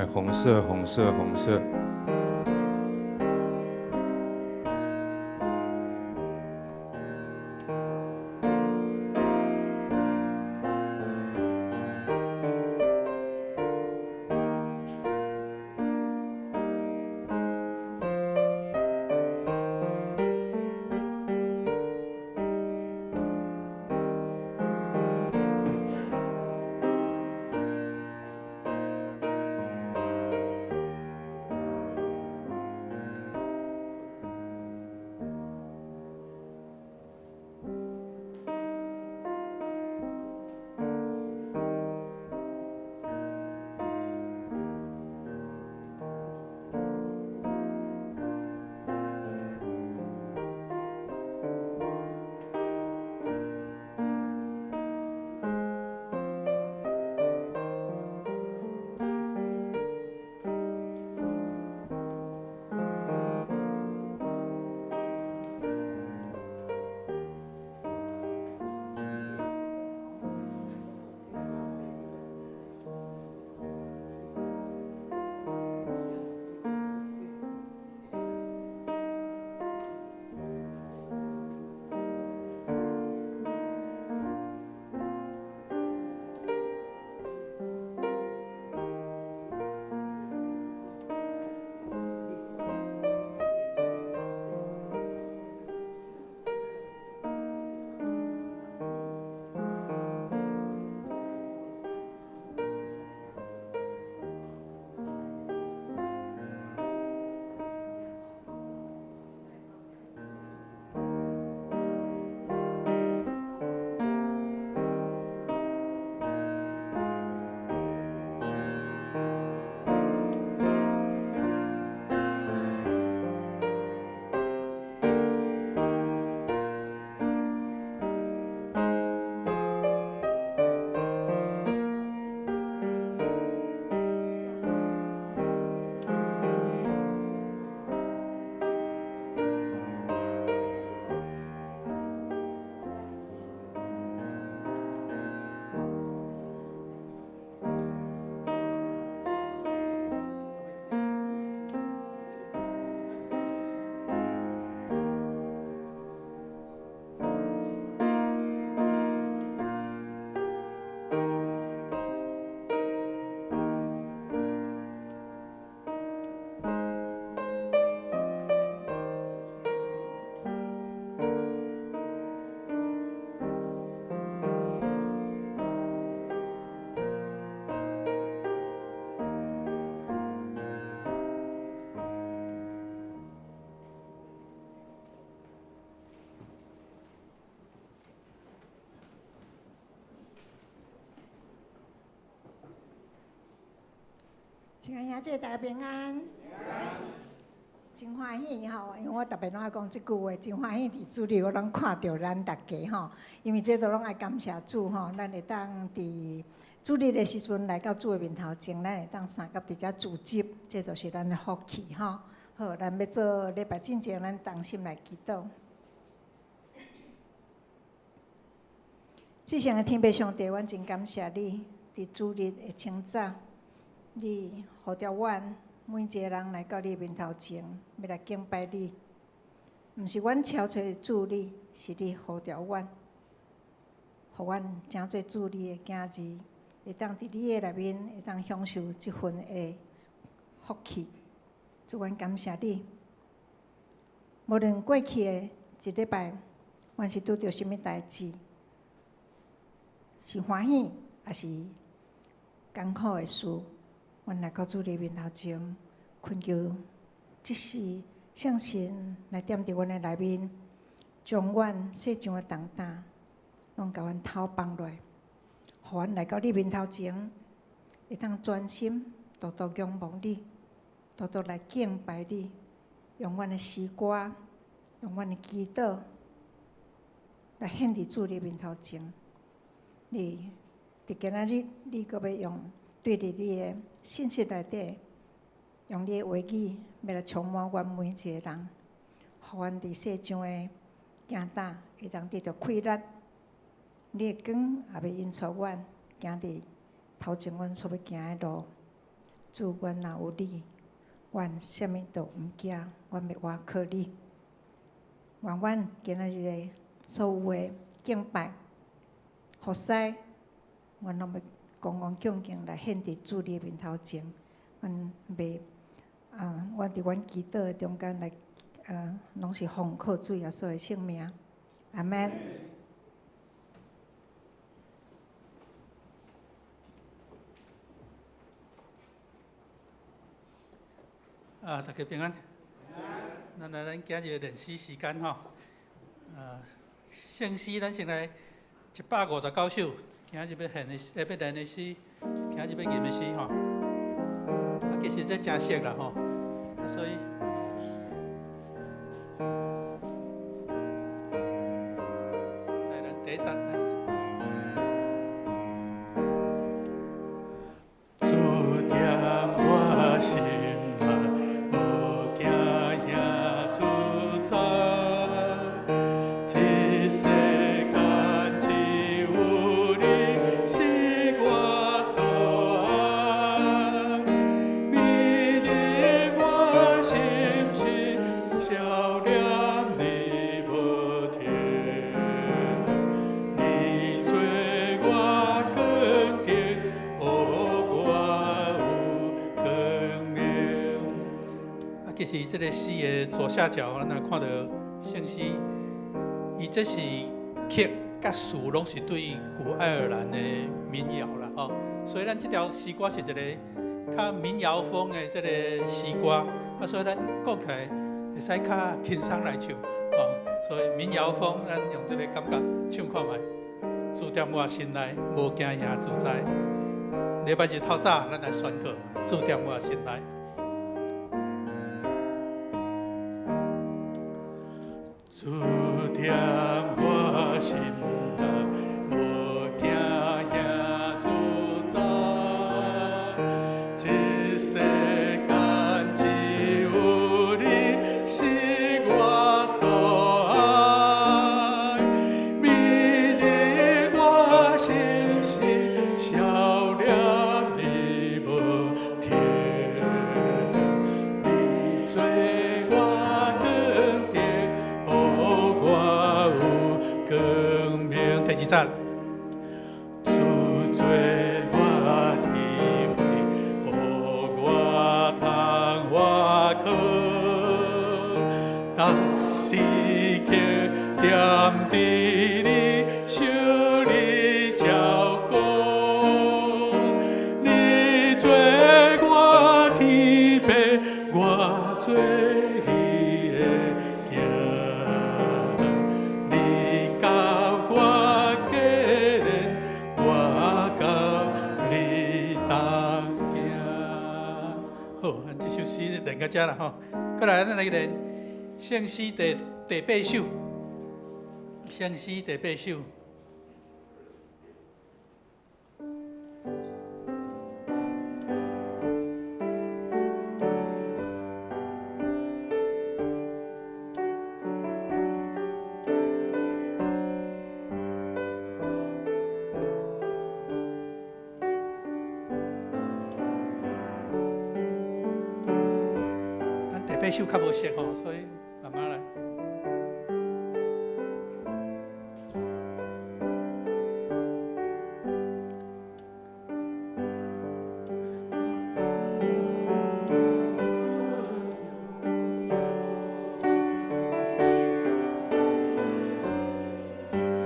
哎，红色，红色，红色。亲爱兄姐大家平安，真欢喜吼！因为我特别拢爱讲即句话，真欢喜伫主里我拢看到咱大家吼，因为这都拢爱感谢主吼，咱会当伫主日的时阵来到主的面头前，咱会当三甲伫遮聚集，这就是咱的福气吼。好，咱要做礼拜进前，咱同心来祈祷。至上的天父上帝，阮真感谢你，伫主日的清早。你呼召阮每一个人来到你面头前，要来敬拜你。毋是阮超找主你，是你呼召阮，互阮诚做主你的囝儿，会当伫你的内面，会当享受即份的福气。主，阮感谢你。无论过去的一礼拜，阮是拄着甚物代志，是欢喜，还是艰苦的事？阮来到主你面头前，恳求即时向神来踮伫阮的内面，将阮世上的重担拢甲阮偷放落，互阮来到你面头前，会当专心独独仰望你，独独来敬拜你，用阮的诗歌，用阮的祈祷来献伫主你面头前。你伫今仔日，你阁要用对伫你的信息内底，用你的话语要来充满阮每一个人，互阮伫世上的行担会当得到快乐。你的光也要引带阮行伫头前阮所要行的路。主，阮若有你，阮啥物都毋惊，阮要倚靠你。愿阮今仔日的所有的敬拜、服侍，阮拢要恭恭敬敬来献伫主你的面头前。阮袂阮伫阮祈祷的中间来拢是奉靠主耶稣的圣名。阿门。大家平安。咱来咱今日练诗时间吼，圣诗咱先来159首，今日要练的诗，今日要吟的诗吼。其实这真熟啦吼，所以。来，咱第一站来。主点我心内。其实这个诗的左下角，咱来看到圣诗，伊这是曲甲词拢是对古爱尔兰的民谣啦吼，所以咱这条诗歌是一个较民谣风的这个诗歌，所以咱讲起来会使较轻松来唱吼，所以民谣风咱用这个感觉唱看卖，主在我心内，无惊遐自在。礼拜日透早，咱来宣告，主在我心内。主在我心内，无惊遐自在。这世间只有你是我所爱，每日我心事笑脸你无停，你做我光点。我有光明，第二站。主做我体会，予我通活靠。当时刻惦伫你，受你照顾。你做我天父，我做你的囝。好，咱这首诗练到这啦吼。过来，咱来练圣诗第8首。圣诗第8首。第8首较无熟吼，所以慢慢来。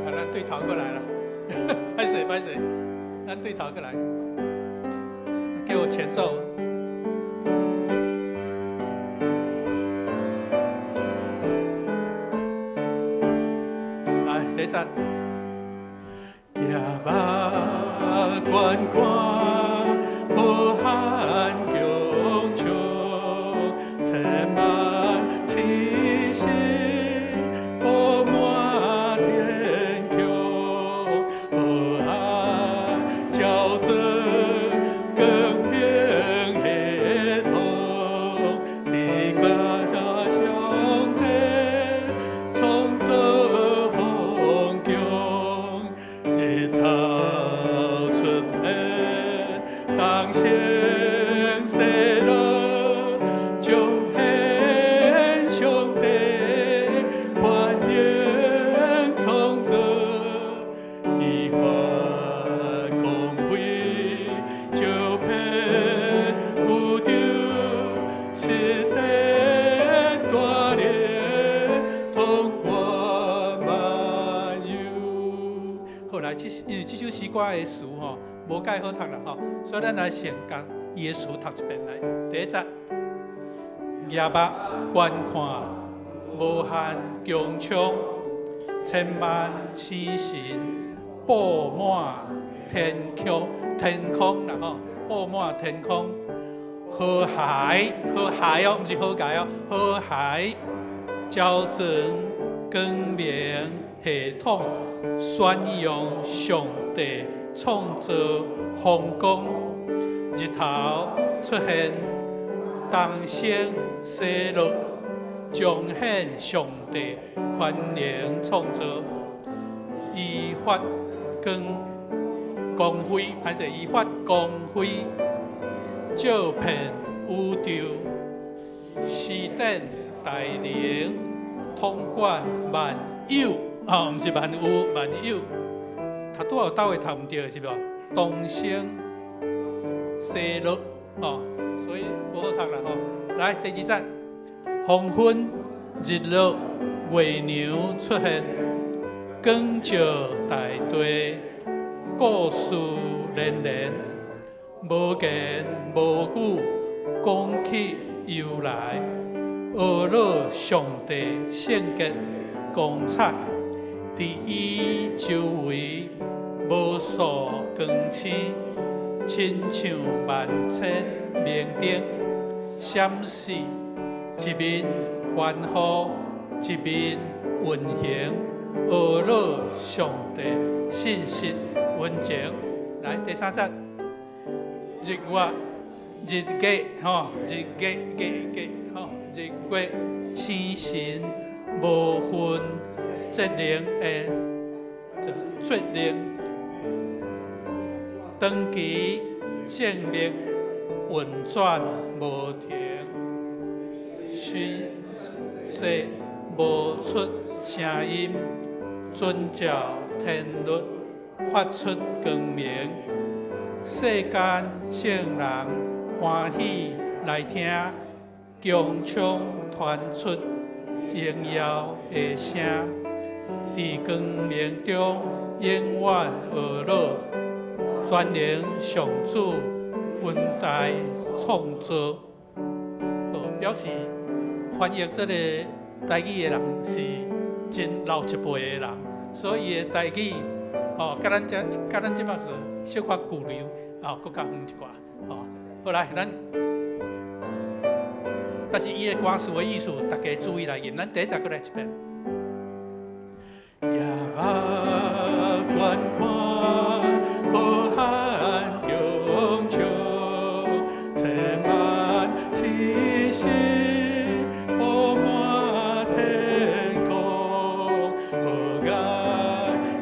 咱对头过来了，拍谁，咱对头过来，给我前奏。第一站，夜晚关关，无限强强，千万星星布满天空，无爱照着更明的光，地瓜下上天，从这。日头出现，当星因为这首诗歌的词吼无介好读啦吼，所以咱来先甲伊的词读一遍来。第一节，夜幕观看，无限强冲，千万星辰布满天空啦吼，布满天空。河海哦，毋是河界哦，河海交整光明系统，宣扬上帝创造风光。日头出现，东升西落，彰显上帝全能创造。伊发光辉，伊发光辉。照遍宇宙，施展大能，统管万有，毋是万有，万有。拄有倒位读唔对，是无？东升西落，所以无好读啦吼。来第二节，黄昏、日落、月娘出现，光照大地，故事连连。无言无语，讲起由来，学了上帝圣洁光彩，伫伊周围无数光星，亲像万千明灯，闪烁一面欢呼，一面运行，学了上帝信息温情。来第三节。日月、日月吼，日月星辰无分节令的节令，长期正力运转无停，水无出声音，遵照天律发出光明。世间圣人欢喜来听，强唱传出荣耀的声，伫光明中永远和乐，全能上主温代创造。表示翻译这个台语的人是真老一辈的人，所以伊的台语甲咱即摆是小可古流，搁较远一寡，好来，但是伊的歌词的意思，大家注意来念。咱第一节搁来一遍。夜幕观看，无限强笑，千万星辰布满天空，河岸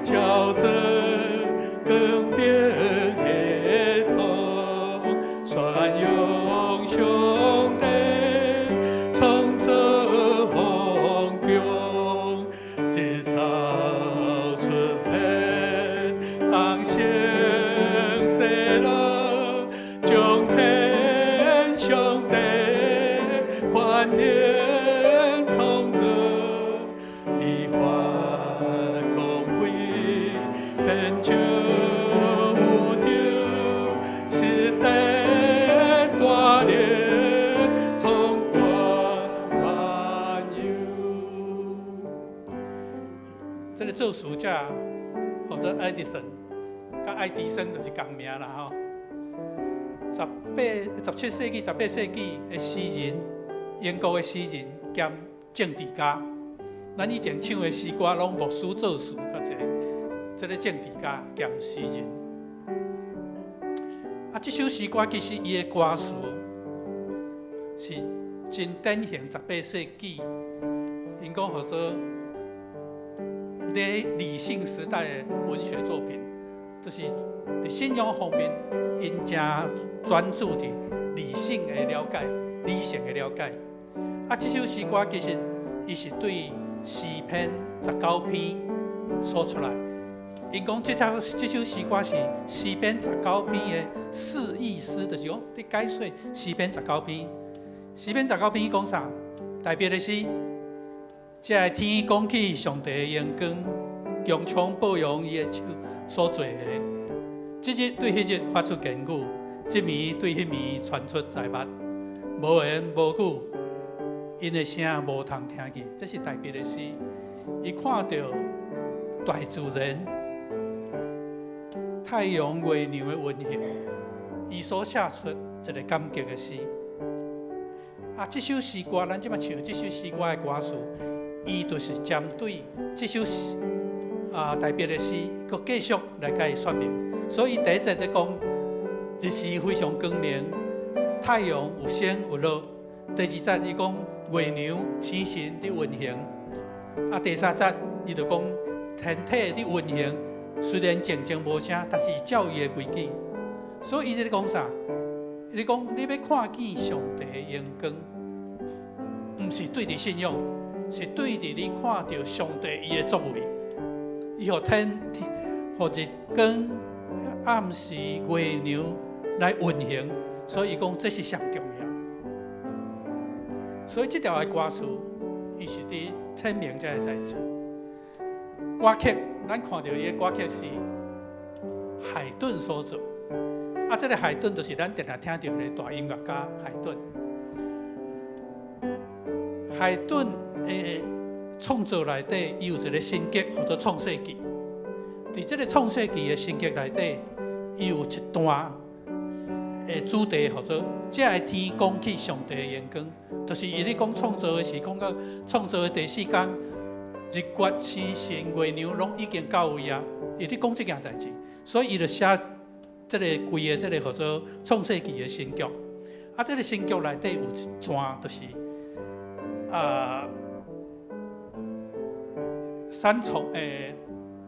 交织。光明系统，宣扬上帝创造风光。日头出现，东升西落，彰显上帝全能创造。伊发光辉，遍照。这个作词者或者爱迪生，甲爱迪生就是同名啦吼。17世纪、18世纪的诗人，英国的诗人兼政治家。咱以前唱的诗歌拢牧师作词较济，这个政治家兼诗人。这首诗歌其实伊的歌词是真典型18世纪，因讲或者。在理性时代的文学作品，就是在信仰方面，因真专注伫理性的了解、理性的了解。这首诗歌其实伊是对诗篇19篇说出来。因讲这首诗歌是诗篇19篇的释义诗，就是讲伫解说诗篇19篇。诗篇19篇讲啥？代表的是。这天讲起上帝的荣光，强冲保养伊的手所做的。即日对迄日发出言语，即暝对迄暝传出财物，无言无语，因的声无通听见。这是特别的诗，伊看到大自然、太阳、月亮的运行，伊所写出一个感激的诗。啊，这首诗歌，咱即马唱这首诗歌的歌词，伊就是针对这首特别的诗，佮继续来甲伊说明。所以第一节在讲日时非常光明，太阳有升有落；第二节伊讲月亮星星伫运行，啊，第三节伊就讲天体伫运行，虽然静静无声，但是伊照伊的规矩。所以伊在讲啥？伊在讲你要看见上帝的阳光，毋是对伫信仰，是对伫你看到上帝伊的作为。伊互天，互日光、暗时、月亮来运行，所以伊讲这是上重要。所以这条的歌词，伊是伫阐明这个代志。歌曲，咱看到伊的歌曲是海顿所做。啊，这个海顿就是咱定定听到的大音乐家海顿。海顿的创作内底，伊有一个新剧叫做《创世纪》。伫这个《创世纪》的新剧内底，伊有一段的主题叫做“这个天讲起上帝的阳光”，就是伊咧讲创造的时，讲到创造的第4天，日月星星、月亮拢已经到位啊，伊咧讲这件代志，所以伊就写这个规个这个叫做《创世纪》的新剧。啊，这个新剧内底有一段，就是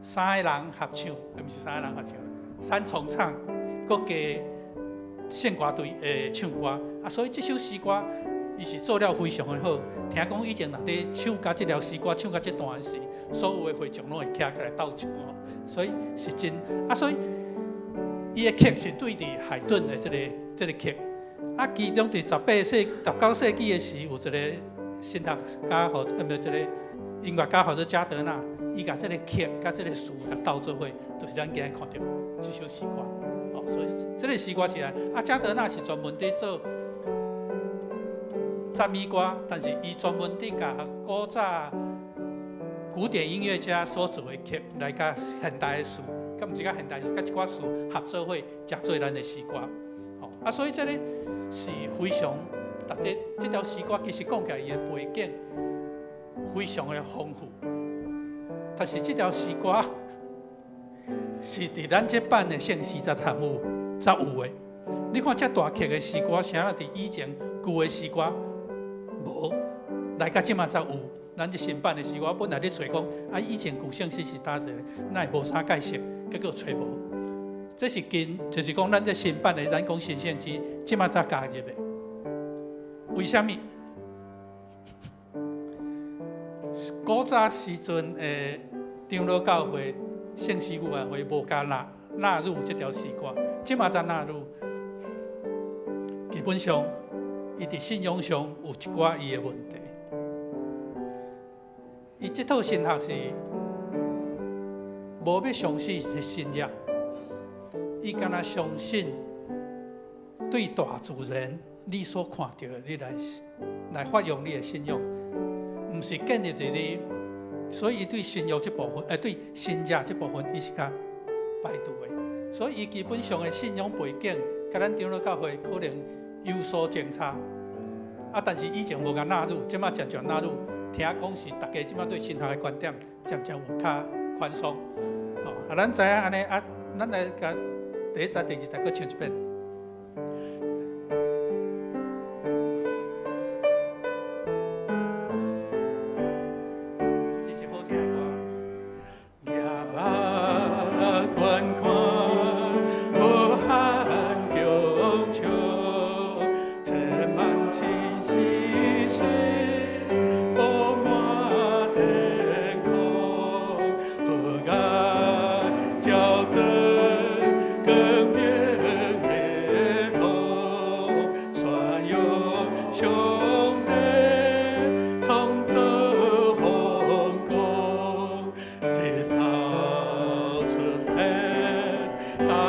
三个人合唱，毋是三个人合唱，三重唱，佮加献歌队唱歌。啊，所以这首诗歌伊是做了非常的好。听讲以前若伫唱甲这条诗歌唱甲这段时，所有的会众拢会徛起来斗唱哦。所以是真啊，所以伊的曲是对伫海顿的这个曲。啊，其中伫19世纪的时，有一个神学家这个音乐家或者加德纳，伊甲这个曲甲这个词甲斗做伙，就是咱今日看到这首诗歌。哦，所以这个诗歌是加德纳是专门伫做赞美歌，但是伊专门伫甲古早古典音乐家所做的曲来甲现代的词，甲毋是甲现代词，甲一寡词合作伙，食做咱的诗歌。哦，所以这个是非常。这条诗歌其实讲起来，伊的背景非常的丰富，但是这条诗歌是伫咱这版的圣诗才有的。你看这大曲的诗歌，啥啦？伫以前旧的诗歌无，来到即马才有。咱这新版的诗歌，本来咧找讲以前旧圣诗是搭者，那会无啥解释，结果找无。这是就是讲咱这新版的，咱讲新圣诗，即马才加入的。为什么？古早时阵的长老教会、圣诗委员会无加纳入这条诗歌，即马才纳入。基本上，伊伫信仰上有一寡伊的问题。伊这套神学是无要相信是信仰，伊敢若相信对大自然。你所看到的，你来发扬你的信仰，唔是建立伫你，所以伊对信仰这部分，对信仰这部分，伊是较排除的。所以伊基本上的信仰背景，甲咱长老教会可能有所偏差。啊，但是以前无甲纳入，即马渐渐纳入。听讲是大家即马对神学的观点渐渐有较宽松。哦，咱知影安尼咱来甲第一节、第二节搁唱一遍。叫真更变。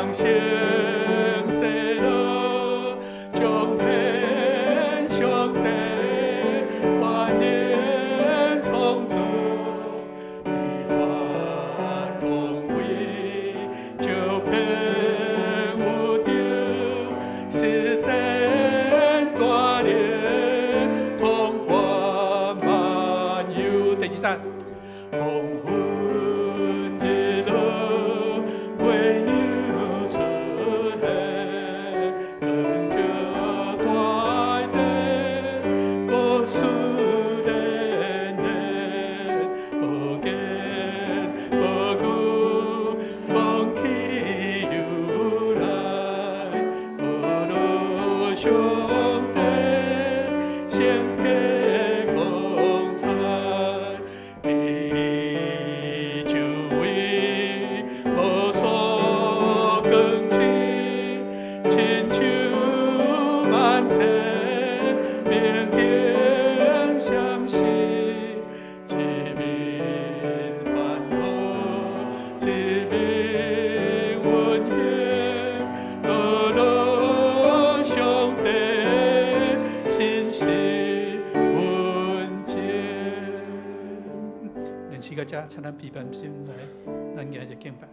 光升西落，彰显上帝权能创造，以法光辉，照遍有着是顶大力，统观万有。第三，黄昏日落，月亮出现，光照大地，故事连连，无言无语，讲起由来，无路上帝献给光彩。你就为无所光青，亲像万千明镜闪烁，一面繁华，一面温馨，落落上帝心是温情。练习到这，请咱批判心来，咱今日敬拜。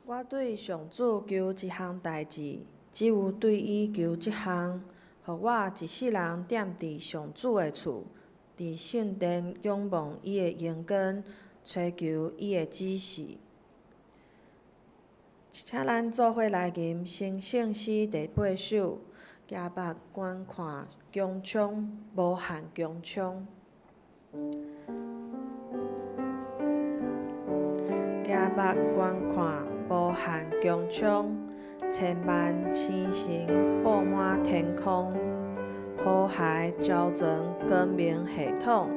我对上主求一项代志，只有对伊求一项，互我一世人踮伫上主的厝，伫圣殿仰望伊的荣光，追求伊的指示。请咱做伙来吟圣圣诗第8首，举目观看穹苍，无限穹苍。举目观看无限穹苍，千万星星布满天空，火海照全光明系统，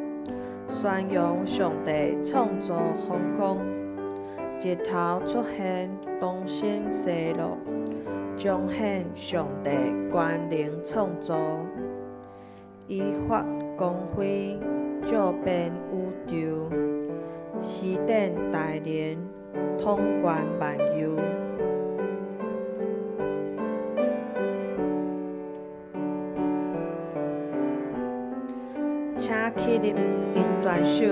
宣扬上帝创造风光。日头出现，东升西落，彰显上帝权能创造，依法光辉，照遍宇宙，施展大能，统观万有。请起立，应全手。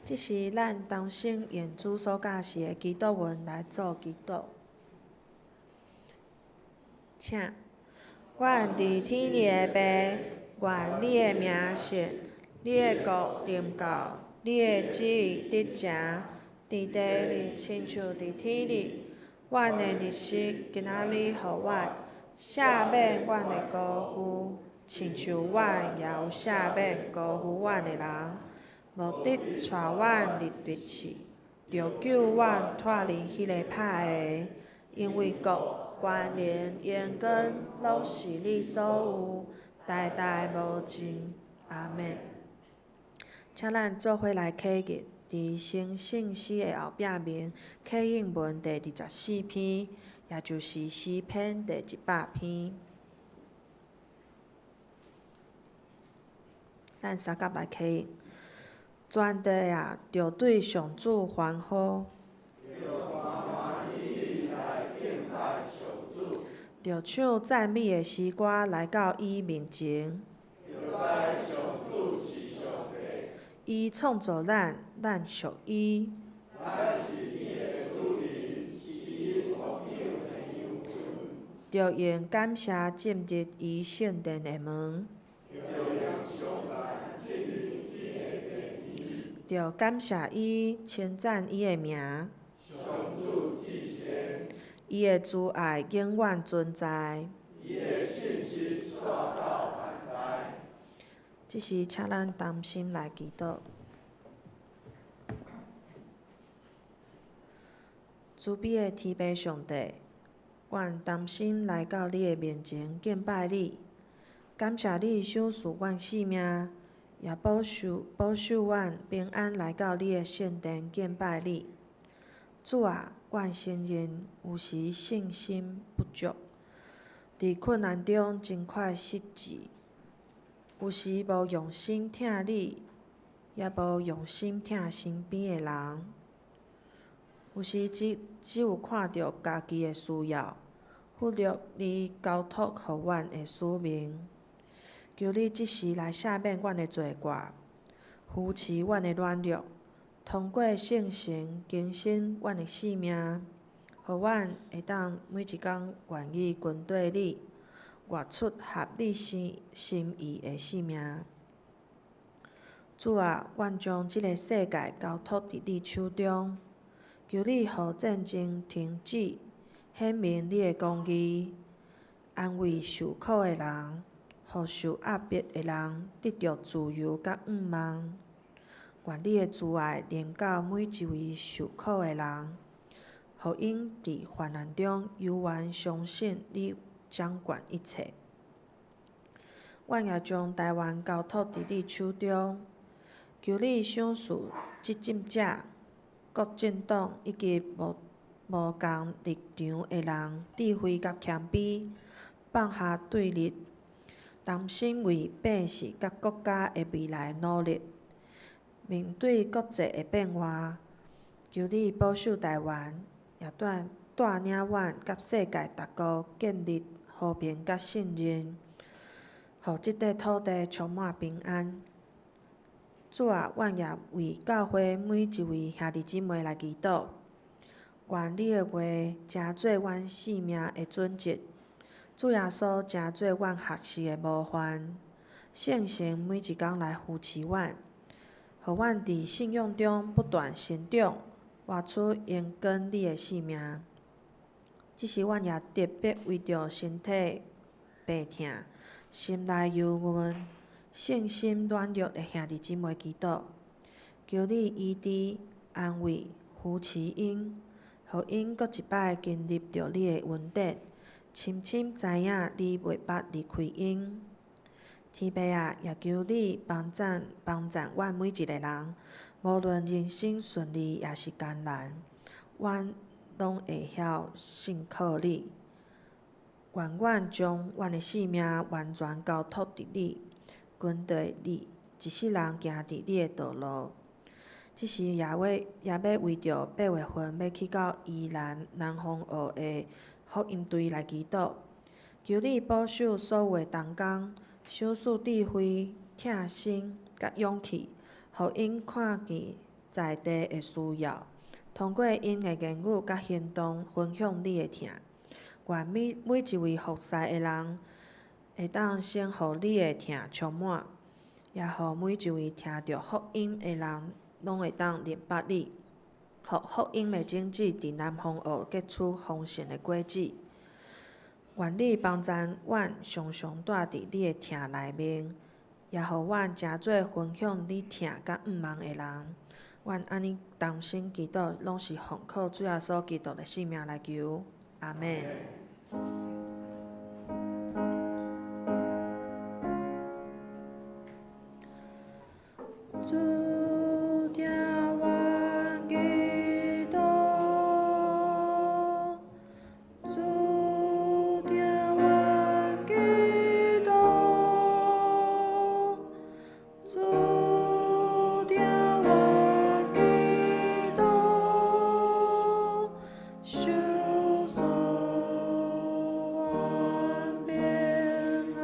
这是咱同心愿主所教示的祈祷文来做祈祷。请，阮伫天里的爸，愿你的名圣，你的国临到，你的旨意得成，伫地里亲像伫天里。阮的日食今仔日予阮，赦免阮的辜负，亲像阮也有赦免辜负阮的人。目的带阮入灭去，着救阮脱离迄个歹的，因为国、权能、荣光，拢是你所有，代代无尽。阿免。请咱做伙来启阅，伫新圣诗的后壁面，启应文第24篇，也就是诗篇第100篇。咱三甲来启应。全地啊，着对上主欢呼；着唱赞美的诗歌来到伊面前。伊创造咱，咱属伊。着用感谢进入伊圣殿的门。着感谢伊，称赞伊的名。伊的慈爱永远存在。即时，请咱同心来祈祷。慈悲的天父上帝，阮同心来到你的面前敬拜你，感谢你赏赐阮性命，也保守阮平安来到你的圣殿敬拜你。主啊，阮承认有时信心不足，伫困难中真快失志，有时无用心听你，也无用心听身边的人。有时只有看到家己的需要，忽略你交托予阮的使命。求你即时来赦免阮的罪过，扶持阮的软弱，通过圣神更新阮的性命，互阮会当每一工愿意跟对你，活出合你心意的性命。主啊，阮将即个世界交托伫你手中。求你互战争停止，显明你的公义，安慰受苦的人，互受压迫的人得到自由甲盼望。愿你的慈爱临到每一位受苦的人，互因伫患难中犹原相信你掌管一切。阮也将台湾交托伫你手中，求你赏赐执政者、各政党以及无共立场的人智慧甲谦卑，放下对立，同心为百姓甲国家的未来努力。面对国际的变化，求你保守台湾，也带领阮甲世界各国建立和平甲信任，互即块土地充满平安。主啊，阮也为教会每一位兄弟姊妹来祈祷，愿你的话成做阮性命的准则，主耶稣成做阮学习的模范，圣神每一工来扶持阮，互阮伫信仰中不断成长，活出严根你的性命。即时阮也特别为着身体病痛、心内忧闷、信心软弱的兄弟姊妹祈祷，求你医治、安慰、扶持因，互因搁一摆经历着你的恩典，深深知影你袂捌离开因。天父啊，也求你帮赞阮每一个人，无论人生顺利也是艰难，阮拢会晓信靠你。愿阮将阮的性命完全交托伫你。跟对你，一世人行伫你的道路。即时也要为着8月份要去到宜兰南方澳的福音队来祈祷，求你保守所有的同工，赏赐智慧、疼心甲勇气，互因看见在地的需要，通过因的言语甲行动分享你的疼。愿每一位服侍的人，会当先互你的疼充满，也互每一位听到福音的人，拢会当明白你，互福音的种子伫南方澳结出丰盛的果子。愿你帮赞阮常常住伫你的疼内面，也互阮诚做分享你疼甲盼望的人。阮安尼同心祈祷，拢是奉靠主耶稣基督的性命来求，阿们。主听阮祈祷，主听阮祈祷，主听阮祈祷，受所愿平安。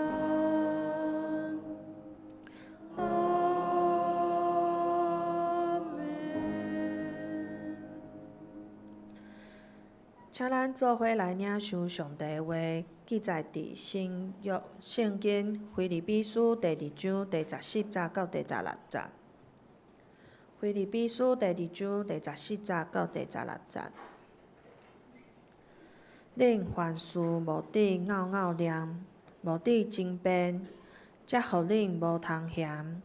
请咱做伙来领受上帝的话，记载伫新约圣经腓立比书第2章第14节到第16节。腓立比书第2章第14节到第16节。恁凡事无伫拗拗念，无伫争辩，才互恁无通嫌，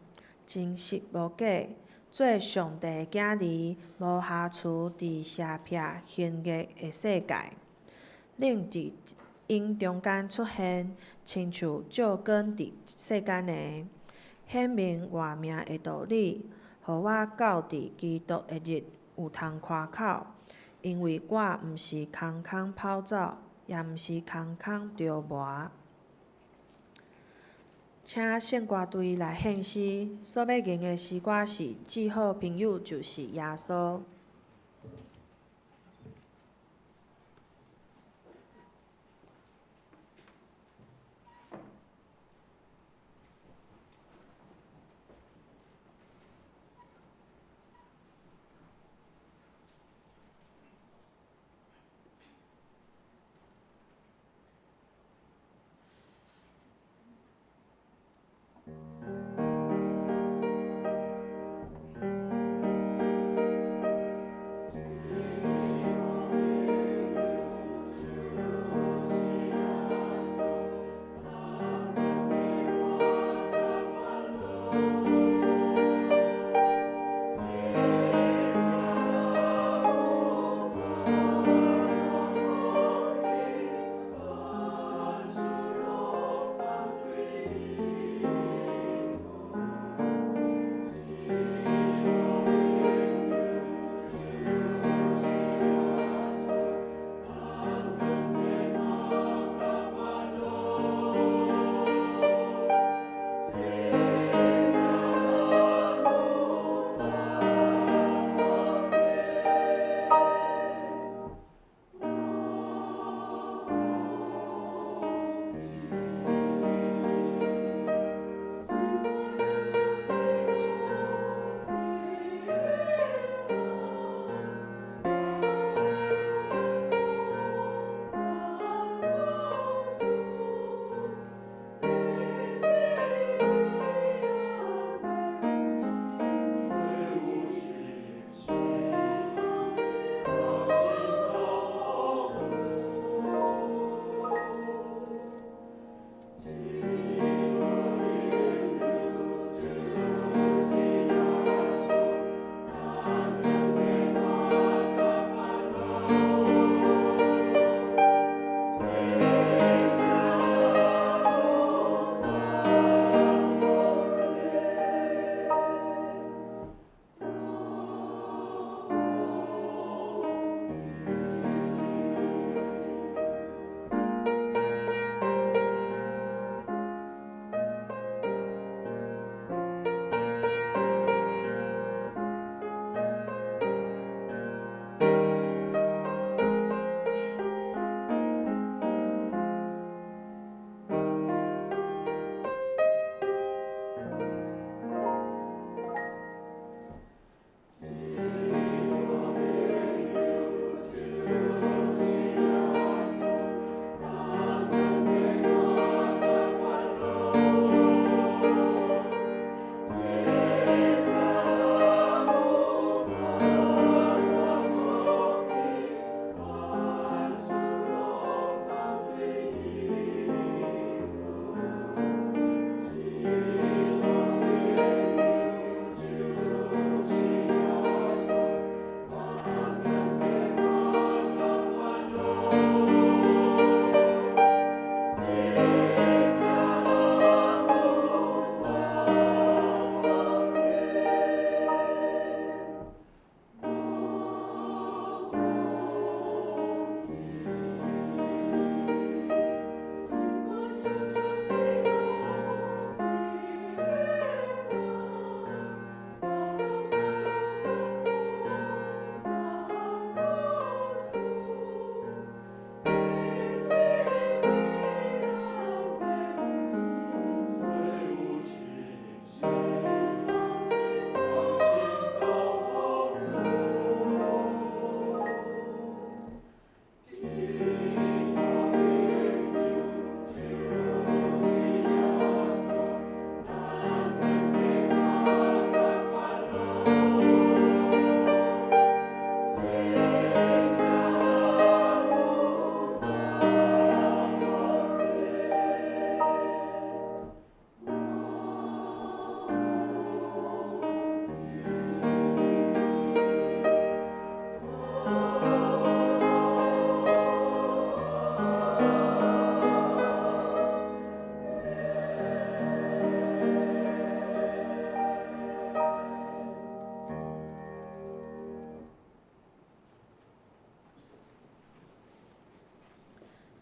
真实无假，做上帝囝儿，无瑕疵伫邪僻凶恶的世界。恁伫因中间出现，亲像照光伫世间的，显明活命的道理，互我到伫基督的日有通夸口。因为我毋是空空跑走，也毋是空空着磨。请圣歌队来献诗，所要吟的诗歌是《至好朋友就是耶稣》。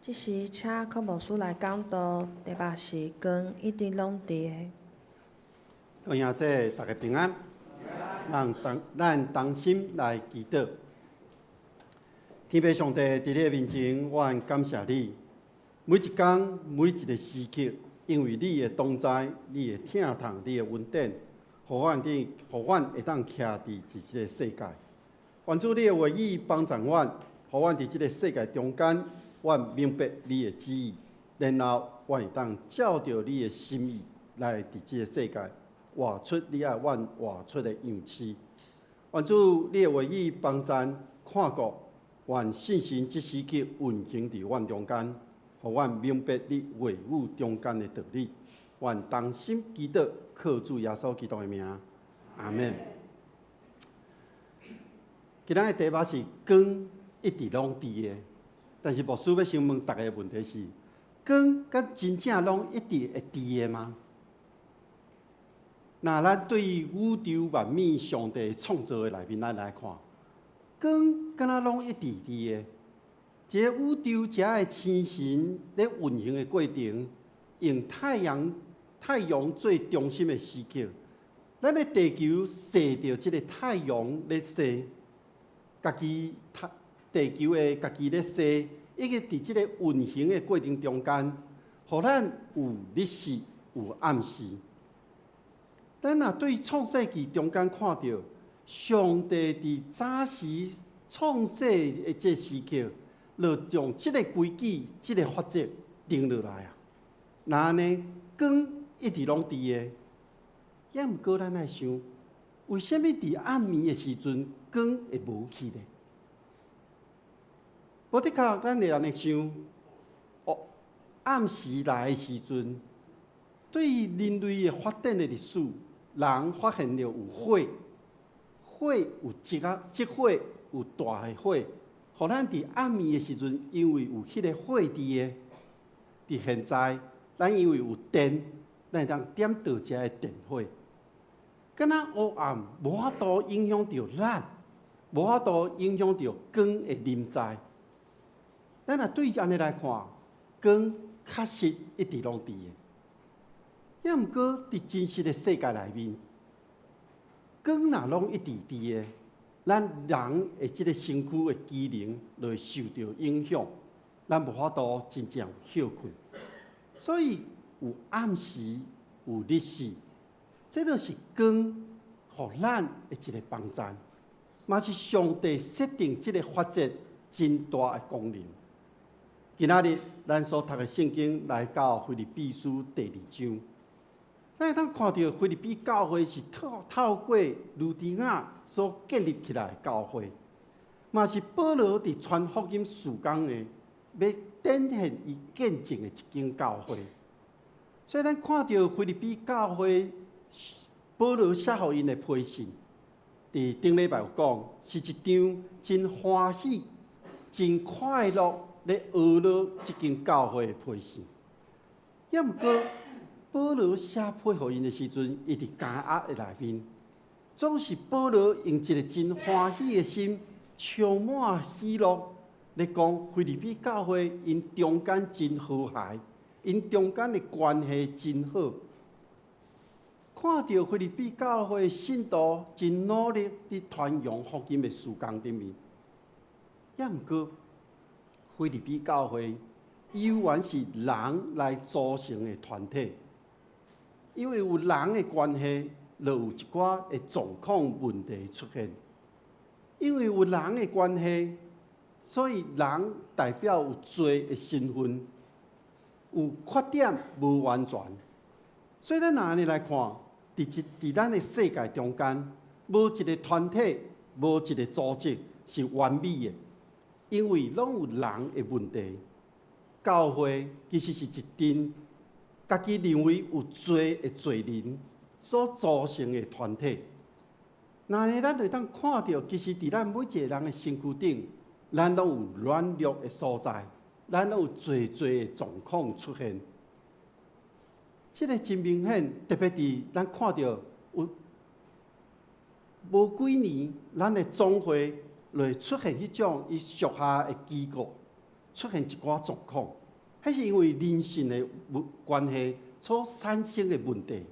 即时请科牧师来讲道，题目是光一直拢伫个。各位兄姐，大家平安。咱同心来祈祷。天父上帝，伫你的面前，我感谢你。每一天，每一个时刻，因为你的同在，你的疼痛，你的恩典，互阮会当徛伫这个世界。愿主你的话语帮助阮，互阮伫这个世界中间，阮明白你的旨意，然后阮会当照着你的心意来伫这个世界。活出你爱阮活出的样式，愿主你的话语帮助看顾，愿信心即时刻运行伫阮中间，互阮明白你话语中间的道理。愿同心祈祷，靠主耶稣基督的名，阿门。今仔的题目是光一直拢伫的，但是牧师要先问大家的问题是：光敢真正拢一直会伫的吗？那咱对于宇宙万物上帝创造的内面，咱来看，光敢若拢一直伫的。一个宇宙遮的星神咧运行的过程，用太阳做中心的时刻，咱的地球射着即个太阳咧射，家己地球的家己咧射，一直伫即个运行的过程中间，互咱有日时有暗时。咱若对创世纪中间看到，上帝伫早时创世的这时刻，就将这个规矩、这个法则定落来啊。那安尼，光一直拢伫的，也毋过咱来想，为什么伫暗暝的时阵，光会无去呢？无的确，咱会安尼想，暗时来的时阵，对于人类的发展的历史。人发现了有火，火有积火，有大的火，互咱伫暗暝的时阵，因为有迄个火伫的，伫现在，咱因为有电，咱会当点倒遮的电火。敢若黑暗无法度影响到咱，无法度影响到光的临在。咱若对安尼来看，光确实一直拢伫的。也毋过，伫真实的世界内面，光若拢一直伫的，咱人的即个身躯的机能就会受到影响，咱无法度真正休困。所以有暗时，有日时，这就是光，互咱的一个帮助，嘛是上帝设定即个法则真大的功能。今仔日咱所读的圣经来到腓立比书第2章。咱会当看到腓立比教会是透过路迪亚所建立起来的教会，嘛是保罗伫传福音事工的，要展现伊见证的一间教会。所以咱看到腓立比教会，保罗写予因的批信，伫顶礼拜有讲，是一张真欢喜、真快乐咧学乐这间教会的批信。也毋过，保罗写批予因的时阵，伊伫监狱的内面，总是保罗用一个真欢喜的心，充满喜乐，咧讲腓立比教会因中间真和谐，因中间的关系真好。看到腓立比教会信徒真努力伫传扬福音的事工顶面，也毋过腓立比教会依然是人来组成的团体。因为有人的关系，就有一寡的状况问题出现。因为有人的关系，所以人代表有罪的身份，有缺点无完全。所以咱安尼来看，伫咱的世界中间，无一个团体，无一个组织是完美的，因为拢有人的问题。教会其实是一阵家己认为有罪的罪人所组成的团体。那呢，咱会当看到，其实伫咱每一个人的身躯顶，咱拢有软弱的所在，咱拢有侪的状况出现。这个真明显，特别伫咱看到有无几年，咱的总会会出现迄种伊属下的机构出现一寡状况。迄是因为人性的关系所产生的问题。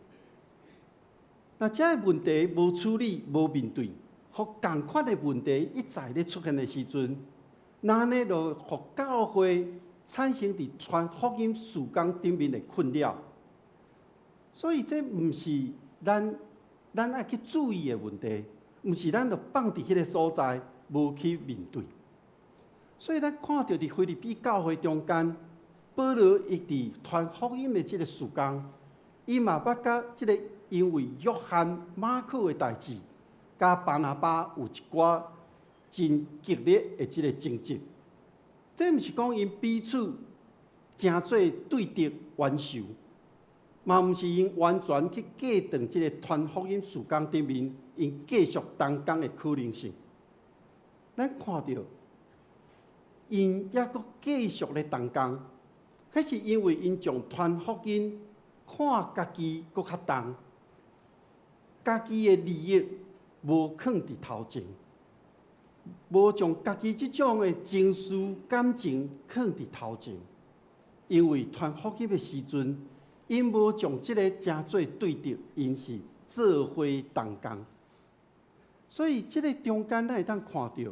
那这个问题无处理、无面对，互同款的问题一再咧出现的时阵，那呢就互教会产生伫传福音事工顶面的困扰。所以这毋是咱爱去注意的问题，毋是咱就放伫迄个所在无去面对。所以咱看到伫腓立比教会中间，保罗伊伫传福音的即个事工，伊嘛捌甲即个因为约翰、马可的代志，甲巴拿巴有一寡真激烈的即个争执。这毋是讲因彼此真做对敌冤仇，嘛毋是因完全去戒断即个传福音事工顶面因继续同工的可能性。咱看到因抑阁继续咧同工，迄是因为因将传福音看家己阁较重，家己的利益无放伫头前。无将家己即种的情绪感情放伫头前，因为传福音的时阵，因无将即个真做对敌，因是做伙同工。所以即个中间，咱会当看到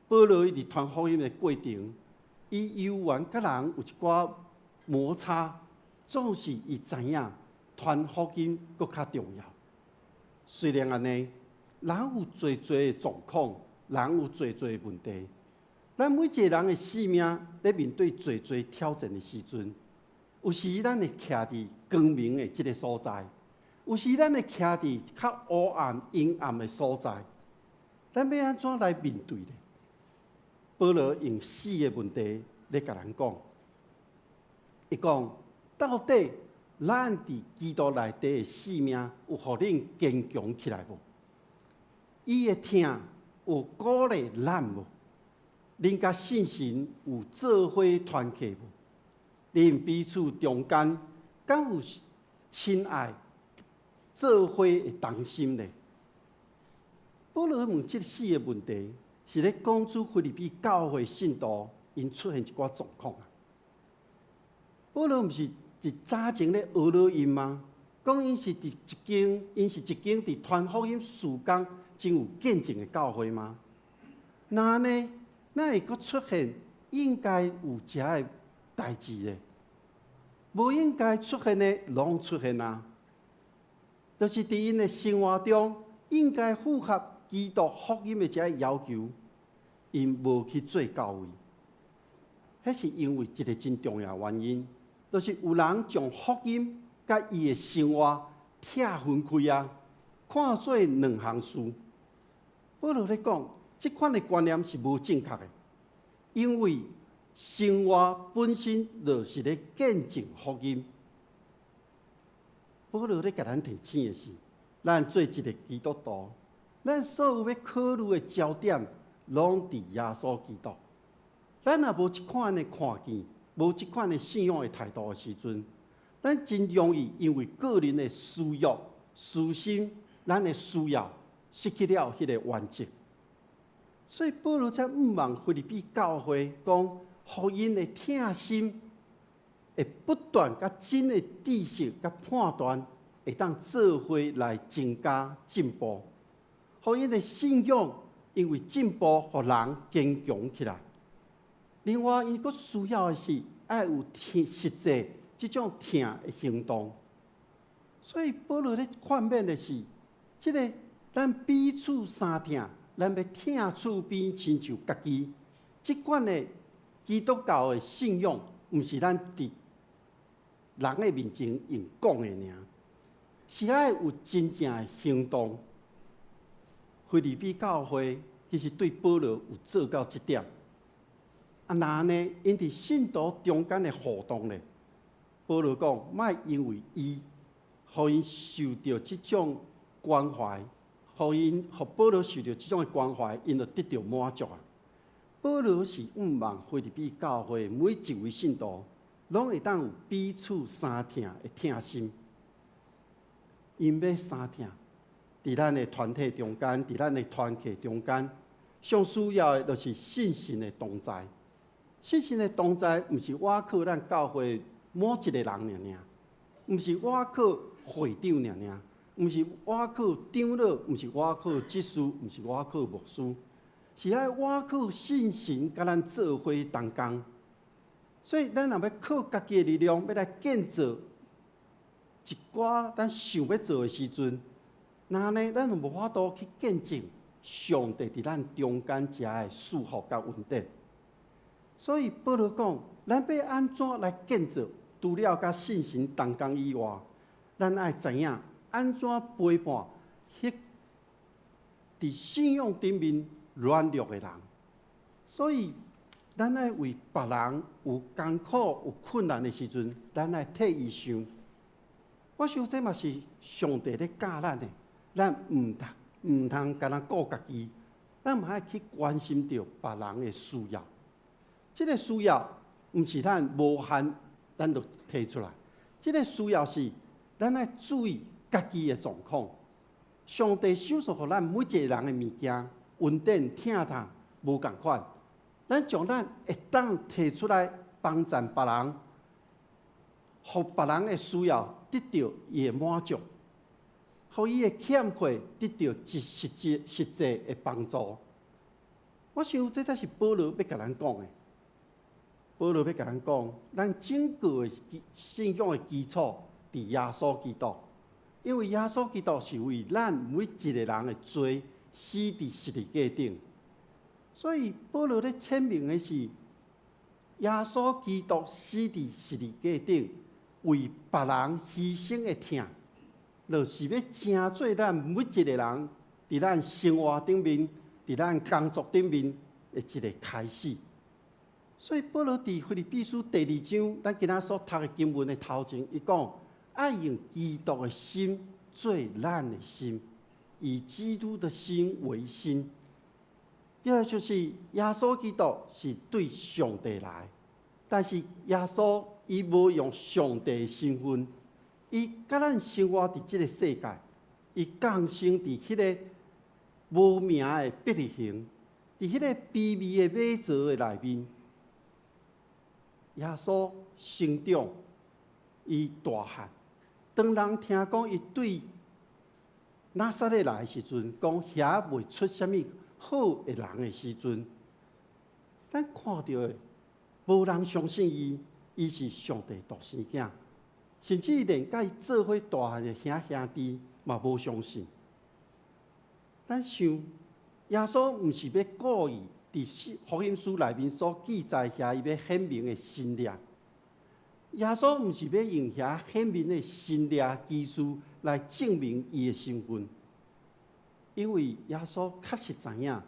保罗伊伫传福音的过程，伊有缘甲人有一寡摩擦，总是伊知影传福音搁较重要。虽然安尼，人有侪的状况。人有侪的问题，咱每一个人的生命咧面对侪挑战的时阵，有时咱会徛伫光明的即个所在，有时咱会徛伫较黑暗、阴暗的所在，咱要安怎来面对呢？保罗用4个问题咧甲咱讲，伊讲到底咱伫基督内底的生命有互恁坚强起来无？伊的听。有鼓励咱无？恁甲信心有做伙团契无？恁彼此中间敢有亲爱做伙的同心呢？保罗问这4个问题，是咧讲出腓立比教会信徒因出现一寡状况啊。保罗毋是伫早前咧学了因吗？讲因是一间伫传福音事工真有见证的教会吗？那呢？哪会阁出现应该有遮的代志呢？无应该出现的，拢出现啊！就是伫因的生活中，应该符合基督福音的遮要求，因无去做到位。迄是因为一个真重要原因，就是有人将福音甲伊的生活拆分开啊，看做2项事。保罗咧讲，即款的观念是无正确的，因为生活本身就是咧见证福音。保罗咧甲咱提醒的是，咱做一个基督徒，咱所有要考虑的焦点，拢伫耶稣基督。咱若无即款的看见，无即款的信仰的态度的时阵，咱真容易因为个人的私欲、私心，咱的需要失去了迄个原则。所以保罗才毋望腓立比教会讲，福音的听心会不断甲真的知识甲判断，会当做伙来增加进步。福音的信仰因为进步，互人坚强起来。另外，伊阁需要的是爱有实际即种听的行动。所以保罗咧劝勉的是，即个咱彼此相听，咱要听厝边亲像家己。即款的基督教的信仰，毋是咱伫人的面前用讲的尔，是爱有真正的行动。腓立比教会其实对保罗有做到即点。那呢？因伫信徒中间的互动呢？保罗讲，莫因为伊，互因受到即种关怀，互保罗受到即种的关怀，因就得到满足啊。保罗是毋望腓立比教会每一位信徒，拢会当有彼此相听的听心。因要相听，伫咱的团体中间，伫咱的团契中间，上需要的就是信心的同在。信心的同在，毋是我靠咱教会某一个人尔，毋是我靠会长尔，毋是我靠长老，毋是我靠执事，毋是我靠牧师，是爱我靠信心，甲咱做伙同工。所以，咱若要靠家己的力量，要来建造一寡咱想要做的时阵，那呢，咱就无法度去见证上帝伫咱中间遮的祝福甲稳定。所以保罗讲，咱要安怎来建造？除了甲信心同工以外，咱爱知影安怎陪伴迄伫信仰顶面软弱的人。所以，咱爱为别人有艰苦、有困难的时阵，咱爱替伊想。我想这嘛是上帝咧教咱的，咱唔通干那顾家己，咱嘛爱去关心着别人的需要。这个需要毋是咱无限，咱就提出来。这个需要是咱爱注意家己的状况。上帝手所予咱每一个人的物件，稳定、疼痛无共款。咱将咱会当提出来帮助别人，互别人的需要得到伊的满足，互伊的欠缺得到实际的帮助。我想这才是保罗要甲咱讲的。保罗要甲咱讲，咱整个的信仰的基础伫耶稣基督，因为耶稣基督是为咱每一个人的罪死伫十字架顶。所以保罗咧阐明的是，耶稣基督死伫十字架顶，为别人牺牲的疼，就是要成做咱每一个人伫咱生活顶面、伫咱工作顶面的一个开始。所以保罗伫腓立比书第2章，咱今仔所读的经文的头前，伊讲爱用基督的心做咱的心，以基督的心为心。这就是耶稣基督是对上帝来，但是耶稣伊无用上帝的身份，伊甲咱生活伫这个世界，伊降生伫迄个无名的伯利恒，伫迄个卑微的马槽的内面。耶稣成长，伊大汉。当人听讲伊对拿撒勒来的时阵，讲遐未出啥物好的人的时阵，咱看到的无人相信伊，伊是上帝独生囝，甚至连甲伊做伙大汉的兄弟嘛无相信。咱想，耶稣毋是要故意伫福音书内面所记载遐伊要显明的神力，耶稣毋是要用遐显明的神力技术来证明伊的身份。因为耶稣确实知影，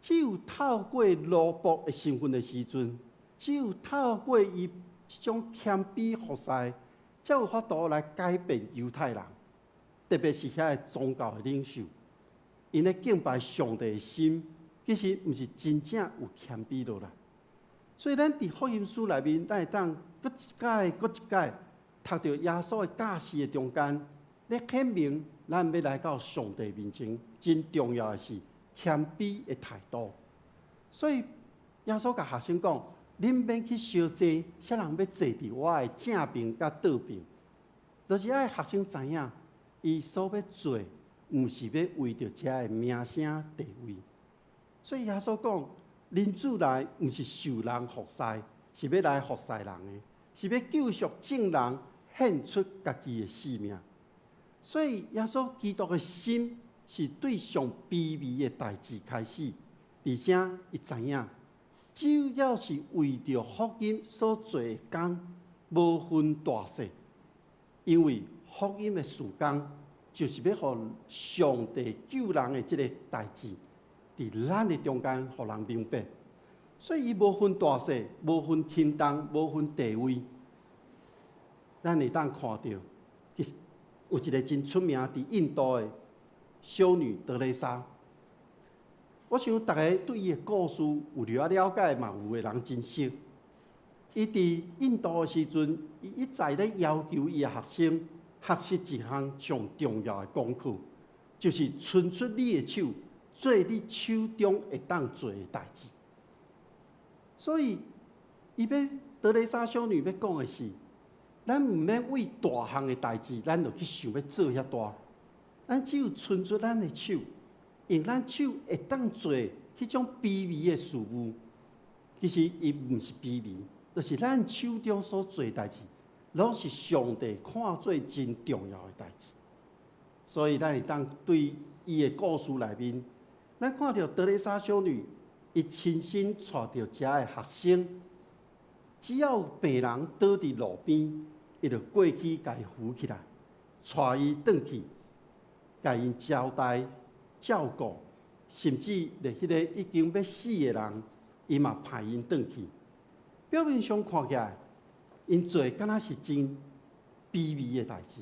只有透过奴仆的身份的时阵，只有透过伊这种谦卑服侍，才有法度来改变犹太人，特别是遐宗教的领袖，因咧敬拜上帝的心，其实毋是真正有谦卑落来。所以咱伫福音书内面，咱会当搁一届读到耶稣的教示的中间，咧显明咱要来到上帝面前，真重要的是谦卑的态度。所以耶稣甲学生讲：恁免去烧祭，啥人要坐伫我的正边甲倒边，就是爱学生知影，伊所要做，毋是要为着遮的名声地位。所以耶稣讲：人子来，毋是受人服侍，是要来服侍人的，是要救赎众人，献出家己的性命。所以耶稣基督的心是对上卑微的代志开始，而且伊知影，只要是为着福音所做的工，无分大小，因为福音的事工就是要互上帝救人的这个代志，伫咱的中间，互人明白。所以伊无分大小，无分轻重，无分地位。咱会当看到，有一个真出名伫印度的修女德蕾莎。我想大家对伊的故事有了解嘛？有的人真熟。伊伫印度的时阵，伊一再咧要求伊的学生学习一项上重要的功课，就是伸出你的手，做你手中会当做的代志。所以，伊要德蕾莎修女要讲的是，咱毋免为大项的代志，咱就去想要做遐大。咱只有伸出咱的手，用咱手会当做迄种卑微的事物。其实伊毋是卑微，就是咱手中所做的代志，拢是上帝看做真重要的代志。所以咱会当对伊的故事内面，咱看到德蕾莎修女，伊亲身带着遮的学生，只要病人倒伫路边，伊就过去甲伊扶起来，带伊转去，甲因交代、照顾，甚至连迄个已经要死的人，伊嘛派因转去。表面上看起来，因做敢若是真卑微的代志，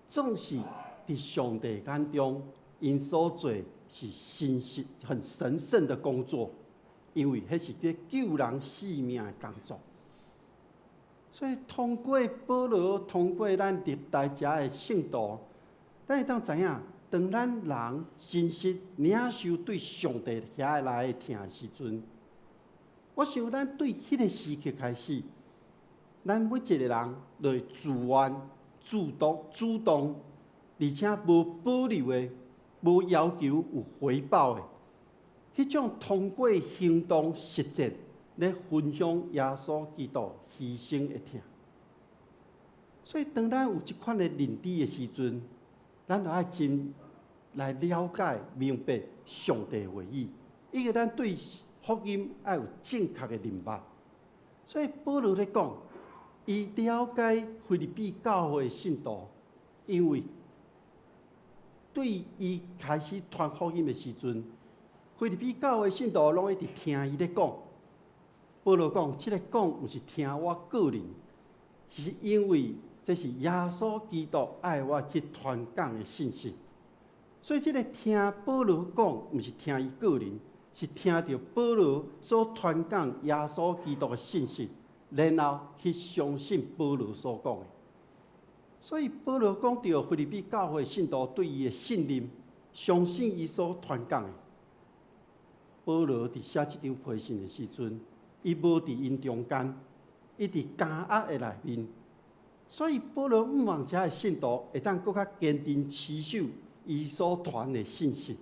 总是伫上帝眼中，因所做是很神圣的工作，因为迄是伫救人性命的工作。所以通过保罗，通过咱历代遮的圣徒，咱会当知影，当咱人真实领受对上帝遐来的听的时阵，我想咱对迄个时刻开始，咱每一个人就会自愿、主动，而且无保留的、无要求有回报的，迄种通过行动实践来分享耶稣基督牺牲的听。所以，当咱有即款的认知的时阵，咱就爱真来了解、明白上帝的话语，以及咱对福音爱有正确的认识。所以保罗咧讲，伊了解腓立比教会的信徒，因为对伊开始传福音的时阵，腓立比教会信徒拢一直听伊咧讲。保罗讲，这个讲毋是听我个人，是因为这是耶稣基督爱我去传讲的信息。所以，这个听保罗讲，毋是听伊个人，是听到保罗所传讲耶稣基督的信息，然后去相信保罗所讲的。所以，保罗讲到腓立比教会信徒对伊的信任，相信伊所传讲的。保罗伫写这张批信的时阵，伊无伫因中间，伊伫监狱的内面，所以保罗毋望遮的信徒会当更较坚定持守伊所传的信息。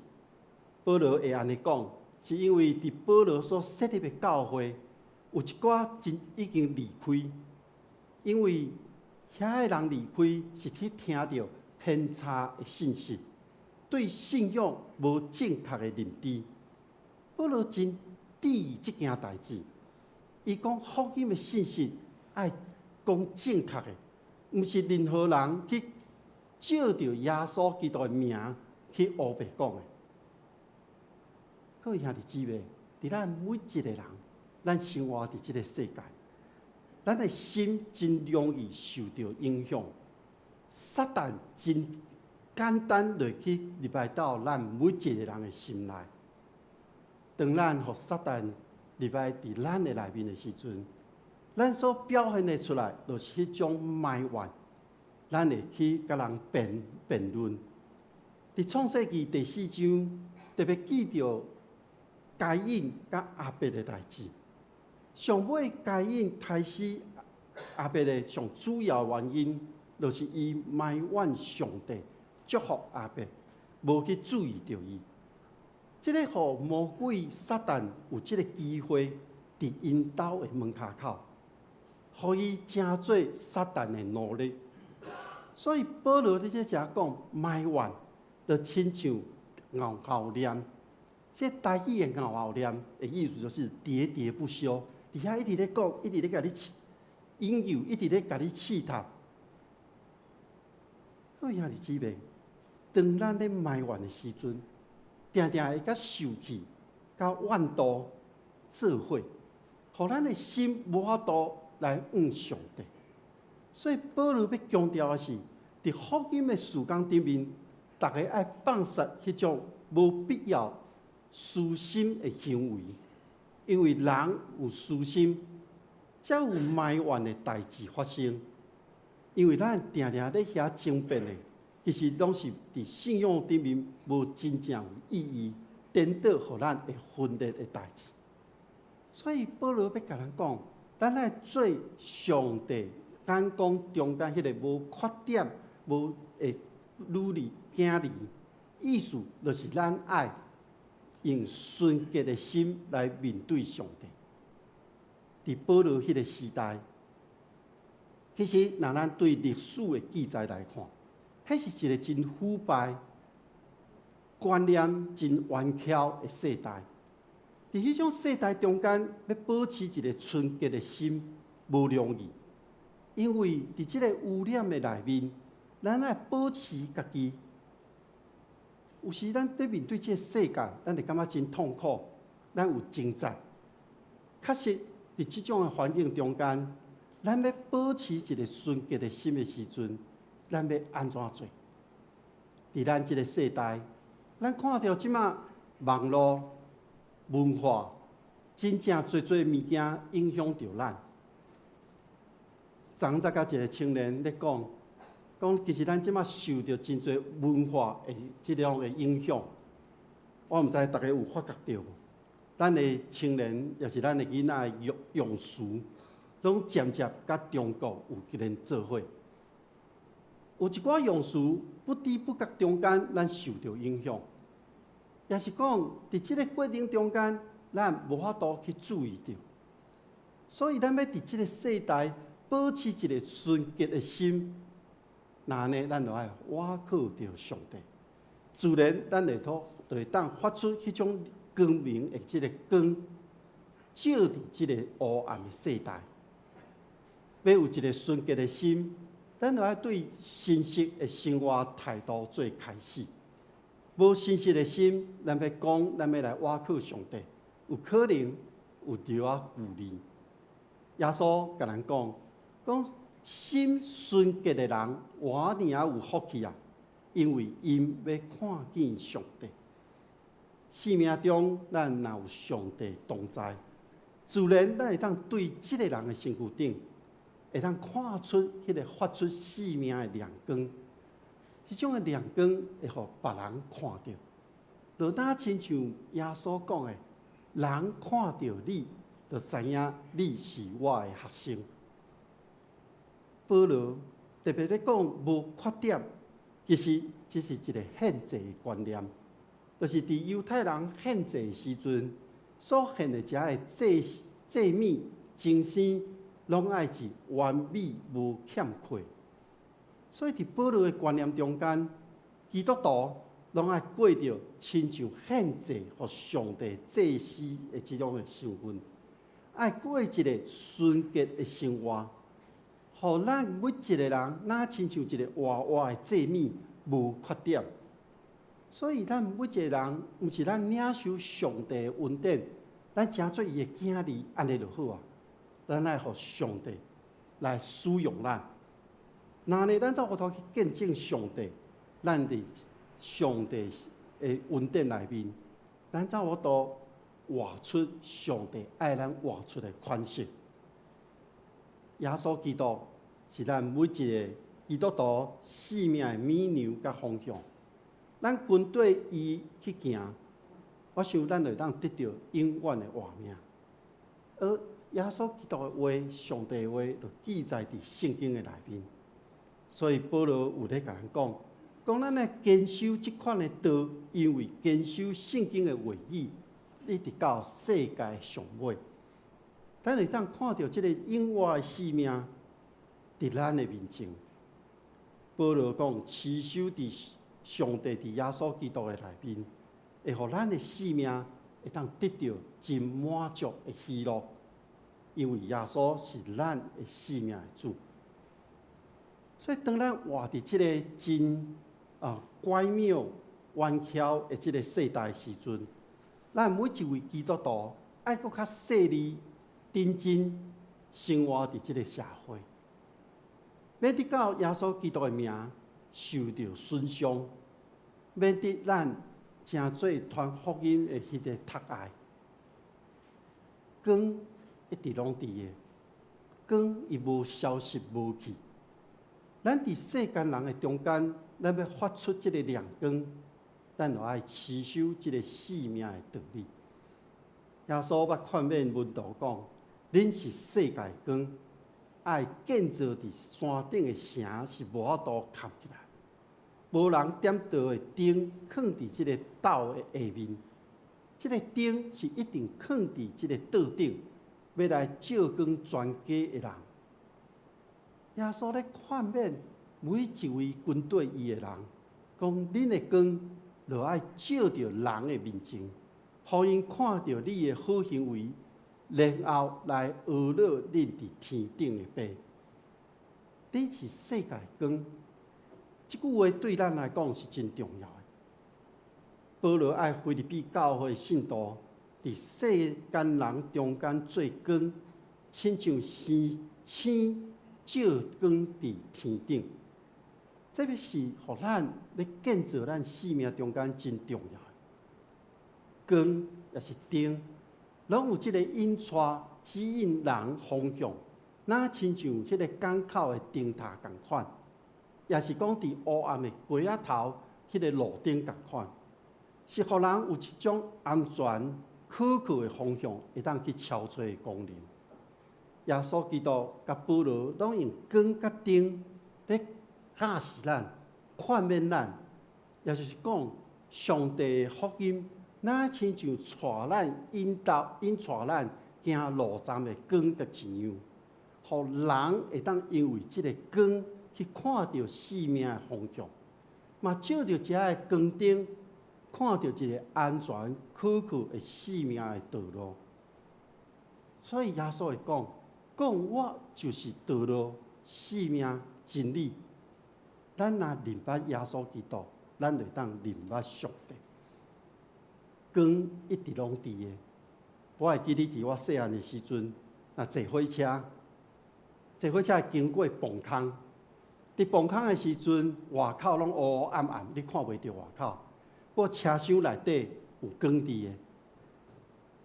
保罗会安尼讲，是因为伫保罗所设立的教会，有一寡真已经离开，因为遐个人离开是去听到偏差的信息，对信仰无正确的认知。保罗真注意这件代志。伊讲福音的信息爱讲正确的，毋是任何人去照着耶稣基督的名去胡白讲的。各位兄弟姊妹，伫咱每一个人，咱生活伫这个世界，咱的心真容易受到影响。撒旦真简单落去入来到咱每一个人的心内。当咱互撒旦入来伫咱的内面的时阵，咱所表现的出来，就是迄种埋怨，咱会去甲人辩论。伫创世纪第4章，特别记到该隐甲亚伯的代志。上尾该隐杀死亚伯的上主要原因，就是伊埋怨上帝，祝福亚伯，无去注意到伊。这个互魔鬼撒旦有这个机会伫因兜的门骹口，互伊成做撒旦的奴隶。所以保罗伫这遮讲埋怨，就亲像拗念。这台语的拗念的意思就是喋喋不休，伫遐一直咧讲，一直咧甲你引诱，一直咧甲你试探。各位兄弟姊妹，当咱咧埋怨的时阵，定定会甲受气、甲怨妒做伙，互咱的心无法度来向上帝。所以保罗要强调的是，伫福音的事工顶面，大家爱放下迄种无必要私心的行为，因为人有私心，才有埋怨的代志发生。因为咱定定咧遐争辩的，其实拢是伫信仰顶面无真正有意义，颠倒互咱会分裂的代志。所以保罗要甲咱讲，咱爱做上帝眼光中间迄个无缺点、无会努力行离，意思就是咱爱用纯洁的心来面对上帝。伫保罗迄个时代，其实若咱对历史的记载来看，迄是一个真腐败、观念真顽强的世代。伫迄种世代中间，要保持一个纯洁的心，无容易。因为伫即个污染的内面，咱爱保持家己。有时咱在面对即个世界，咱会感觉真痛苦，咱有挣扎。确实，伫即种的环境中间，咱要保持一个纯洁的心的时阵，咱要安怎做？伫咱即个世代，咱看到即马网络文化，真正侪物件影响着咱。昨才甲一个青年咧讲其实咱即马受到真侪文化的即种的影响。我毋知大家有发觉到无？咱的青年，也是咱的囡仔的用词，拢渐渐甲中国有一连做伙。有一寡用词不知不觉中间，咱受到影响。也是讲，伫即个过程中间，咱无法度去注意到，所以咱要伫即个世代保持一个纯洁的心，那呢，咱就爱倚靠着上帝，自然咱就会当发出迄种光明的即个光，照伫即个黑暗的世代。要有一个纯洁的心，咱就爱对信息的生活态度做开始。无信息的心，咱要讲，咱要来倚靠上帝，有可能有着啊距离。耶稣甲咱讲心纯洁的人，活年啊有福气啊，因为因要看见上帝。生命中，咱若有上帝同在，自然咱会当对即个人的身躯顶，会当看出迄个发出生命的亮光。这种的亮光会互别人看到，就当亲像耶稣讲的，人看到你，就知影你是我的学生。保罗特别咧讲无缺点，其实只是一个限制的观念，就是伫犹太人献祭的时阵，所献的遮的祭物、精神，拢爱是完美无欠缺。所以伫保罗的观念中间，基督徒拢爱过着亲像献祭互上帝祭司的这种的身份，爱过一个纯洁的生活，互咱每一个人哪亲像一个活活的祭物，无缺点。所以咱每一个人，毋是咱领受上帝的恩典，咱诚做伊的囝儿，安尼就好啊。咱爱互上帝来使用咱。那呢，咱怎互去见证上帝？咱伫上帝的恩典内面，咱怎活出上帝爱咱活出的款式？耶稣基督是咱每一个基督徒生命的美牛甲方向。咱跟对伊去行，我想咱会当得到永远的活命。而耶稣基督的话、上帝的话，就记载伫圣经的内面。所以保罗有咧甲咱讲咱来坚守即款的道，因为坚守圣经的话语，一直到世界上尾，咱会当看到即个永远的生命伫咱的面前。保罗讲，持守伫上帝伫耶稣基督的内面，会互咱的生命会当得到真满足的喜乐，因为耶稣是咱的生命的主。所以，当咱活伫即个真怪妙、弯巧的即个世代时阵，咱每一位基督徒爱搁较细腻、认真生活伫即个社会，免得到耶稣基督的名受到损伤，免得咱诚做传福音的迄个拓爱。光一直拢伫个，光伊无消失无去。咱伫世间人的中间，咱要发出即个亮光，咱就爱持守即个生命的道理。耶稣捌劝勉门徒讲：恁是世界光，爱建造伫山顶的城是无法度盖起来。无人点灯的灯放伫即个斗的下面，即个灯是一定放伫即个斗顶，要来照光全家的人。耶稣咧劝勉每一位跟对伊的人，讲恁的光就爱照着人的面前，互因看到你的好行为，然后来学乐恁伫天顶的爸。你是世界光。这句话对咱来讲是真重要的。保罗爱腓立比教会信徒伫世间人中间做光，亲像星照光伫天顶。这要是互咱咧建造咱生命中间真重要的。光也是灯，拢有即个引带指引人方向，那亲像迄个港口的灯塔共款。也是讲伫黑暗的街仔头，迄个路顶共款，是互人有一种安全可靠的方向，会当去超出的功能。耶稣基督甲保罗拢用光甲灯咧教示咱、劝勉咱，也就是讲上帝的福音，那亲像带咱引带咱行路站的光甲一样，互人会当因为即个光。去看到生命的方向，嘛照着遮个光灯，看到一个安全可靠的生命的道路。所以耶稣会讲我就是道路、生命、真理。咱若认捌耶稣基督，咱就当认捌上帝。光一直拢伫个。我会记得伫我细汉的时阵，若坐火车经过磅空。伫磅空的时阵，外口拢乌乌暗暗，你看袂到外口。不过车厢内底有光伫的。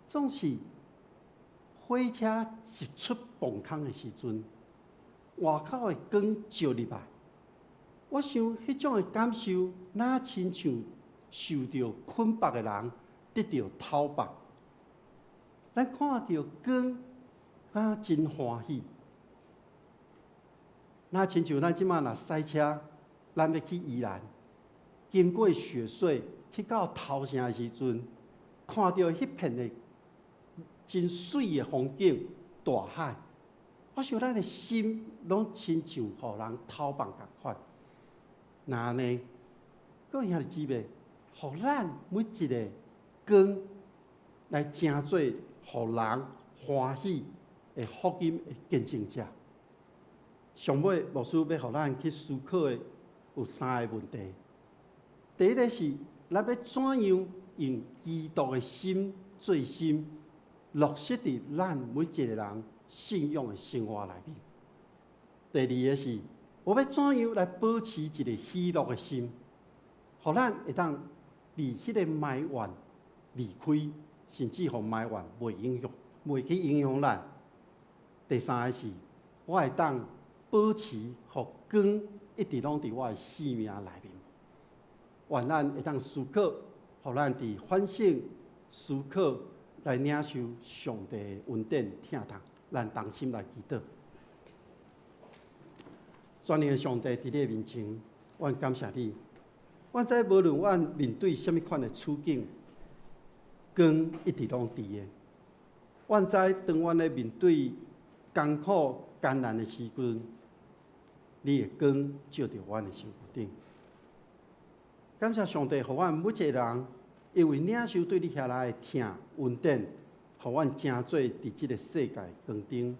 总是火车一出磅空的时阵，外口的光照入来，我想迄种的感受，哪亲像受到捆绑的人得到讨绑。咱看到光，敢真欢喜。那亲像咱即马若赛车，咱要去宜兰，经过雪隧，去到头城的时阵，看到迄片的真水的风景、大海，我想咱的心拢亲像互人讨绑共款。那呢，各位兄弟姊妹，互咱每一个光来成做互人欢喜的福音的见证者。上尾，牧师要互咱去思考的有3个问题。第一个是，咱要怎样用基督的心做心，落实伫咱每一个人信仰的生活内面。第二个是，我要怎样来保持一个喜乐的心，互咱会当离迄个埋怨离开，甚至互埋怨袂去影响咱。第三个是，我会当保持互光一直拢伫我的生命内面。愿咱会当思考，互咱伫反省、思考来领受上帝的恩典疼痛。咱同心来祈祷。全能的上帝伫你面前，阮感谢你。阮知无论阮面对什么款的处境，光一直拢伫的。阮知当阮咧面对艰苦艰难的时阵，你的光照着阮的身躯顶。感谢上帝，互阮每一个人，因为领受对你下来的疼恩典，互阮正做伫即个世界光顶，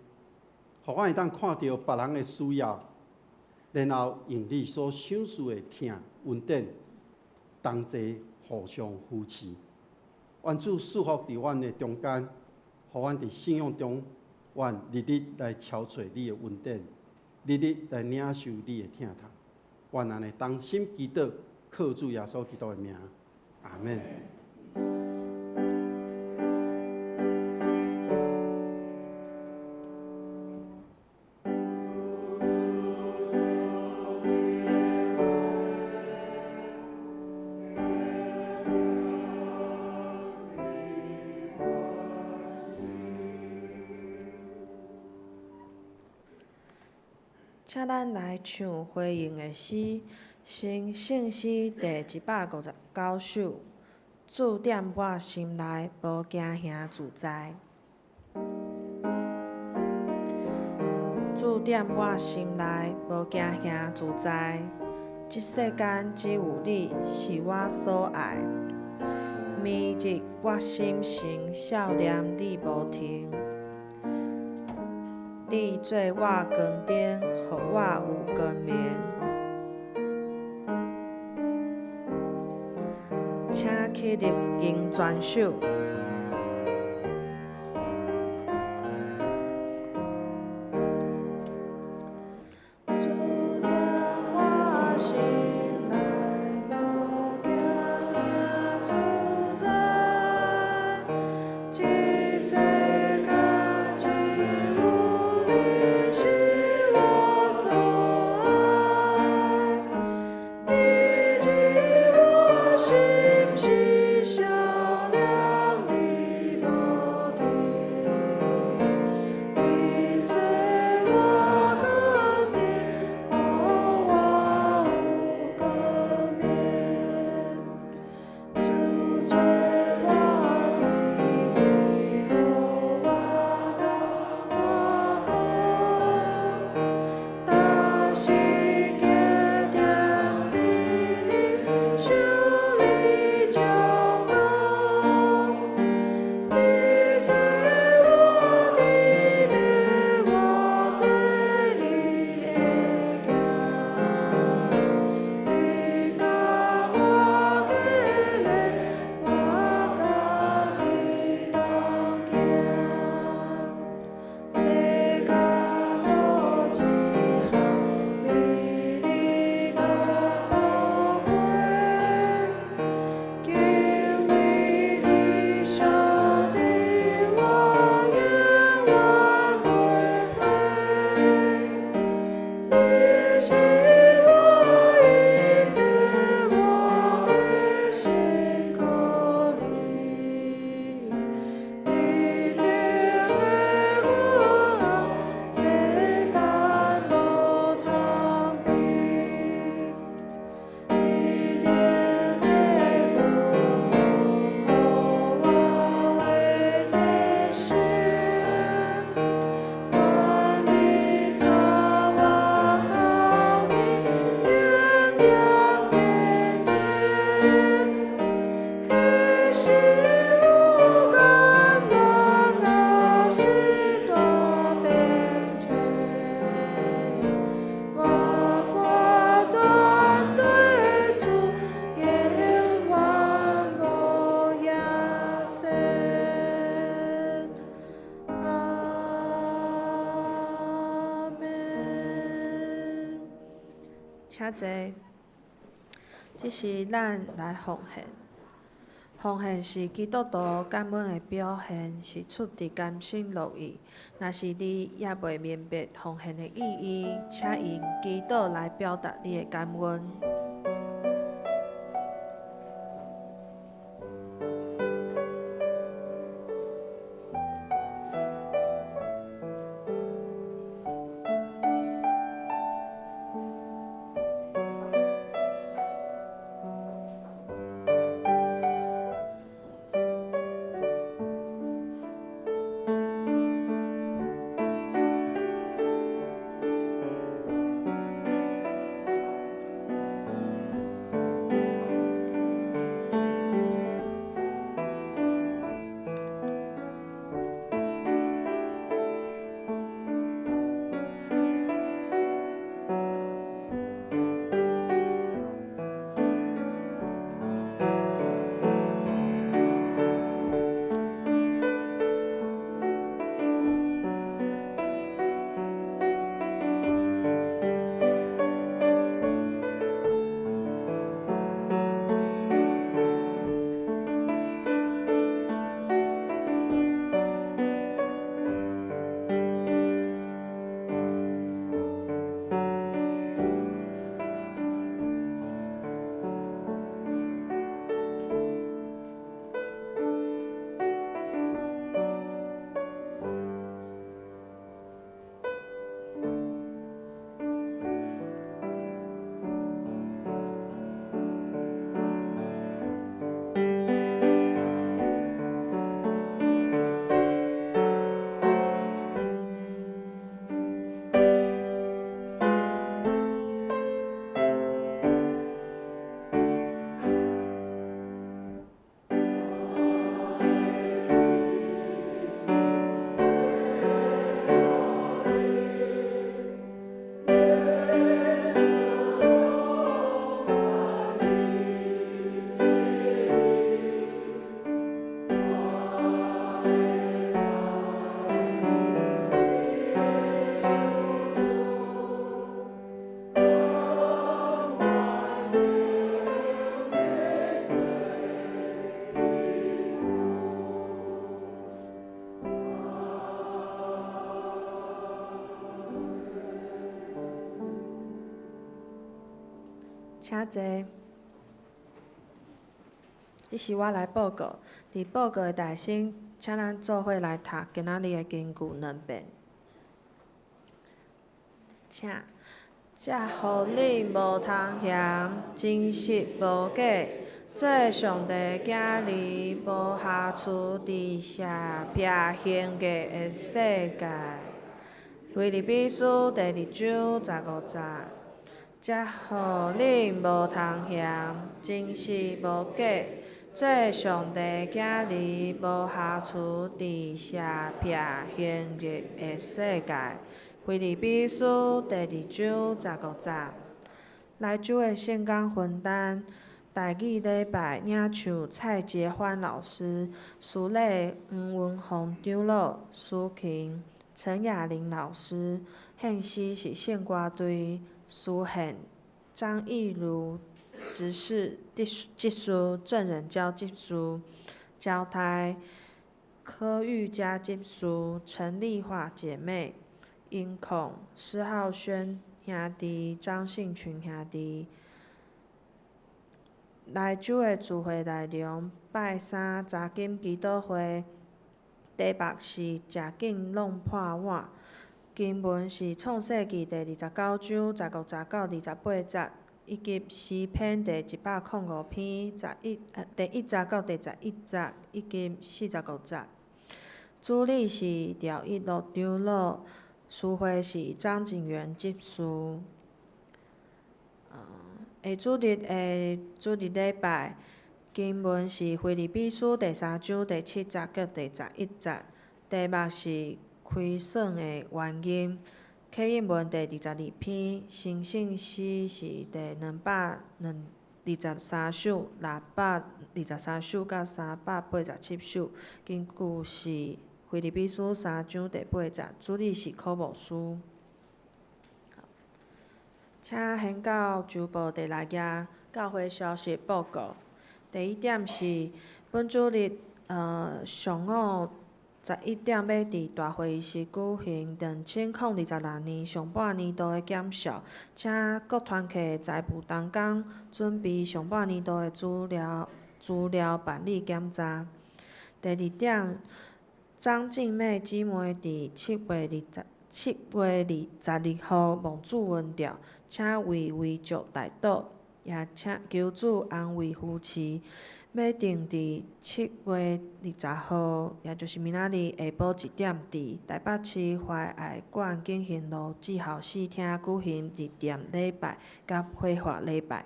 互阮会当看到别人的需要，然后用你所享受的疼恩典，同齐互相扶持。愿主祝福伫阮的中间，互阮伫信仰中，愿日日来超找你的恩典，日日来领受你的疼痛。愿安尼同心祈祷，靠主耶稣基督的名，阿门。请咱来唱回应的诗，新圣诗第159首。注点我心内，无惊吓自在。注点我心内，无惊吓自在。这世间只有你是我所爱，每日我心神少念你无停。你做我光灯，予我有光明。请起立吟全首。请坐。这是咱来奉献。奉献是基督徒感恩的表现，是出自甘心乐意。若是你也未明白奉献的意义，请用祈祷来表达你的感恩。请坐。这是我来报告。伫报告的内身，请咱做伙来读今仔日的经句2遍。请。才互你无通嫌，真实无假，做上帝囝儿无下厝伫社撇行价的世界。腓立比书第2章15节。才互你无通嫌，真实无假，做上帝囝儿无下厝伫社撇行价的世界。腓立比书第2章15节。来主的圣工分担，台语礼拜领唱蔡杰欢老师、苏磊、黄文宏长老、苏琴、陈雅玲老师。献诗是献歌队苏宪、张义如执事、技师、郑仁娇技师、交台、柯玉佳技师、陈丽华姐妹。音控施浩轩兄弟、张信群兄弟。来主的聚会内容：拜3查经祈祷会，题目是食紧弄破碗。经文是创世纪第29章19节到28节，以及诗篇第105篇第1节到第11节，以及45节。主理是廖一乐长老。书会是张景元执事。下主日礼拜经文是腓立比书第3章第7节到第11节，题目是开爽的原因。启应文第22篇，新信诗是第223首、623首到387首，根据是。腓立比书3章第8节，主理是科牧师。请现到周报第6页教会消息报告。第1点是本主日上午11点要伫大会议室举行2026年上半年度的检校，请各团契在部同工准备上半年度的资料办理检查。第2点。张静美姊妹伫7月22号望主恩调，请为着代祷，也请求主安慰夫妻。要定伫7月20号，也就是明仔日下晡1点，伫台北市怀爱馆景行路志孝4厅举行日店礼拜甲会法礼拜。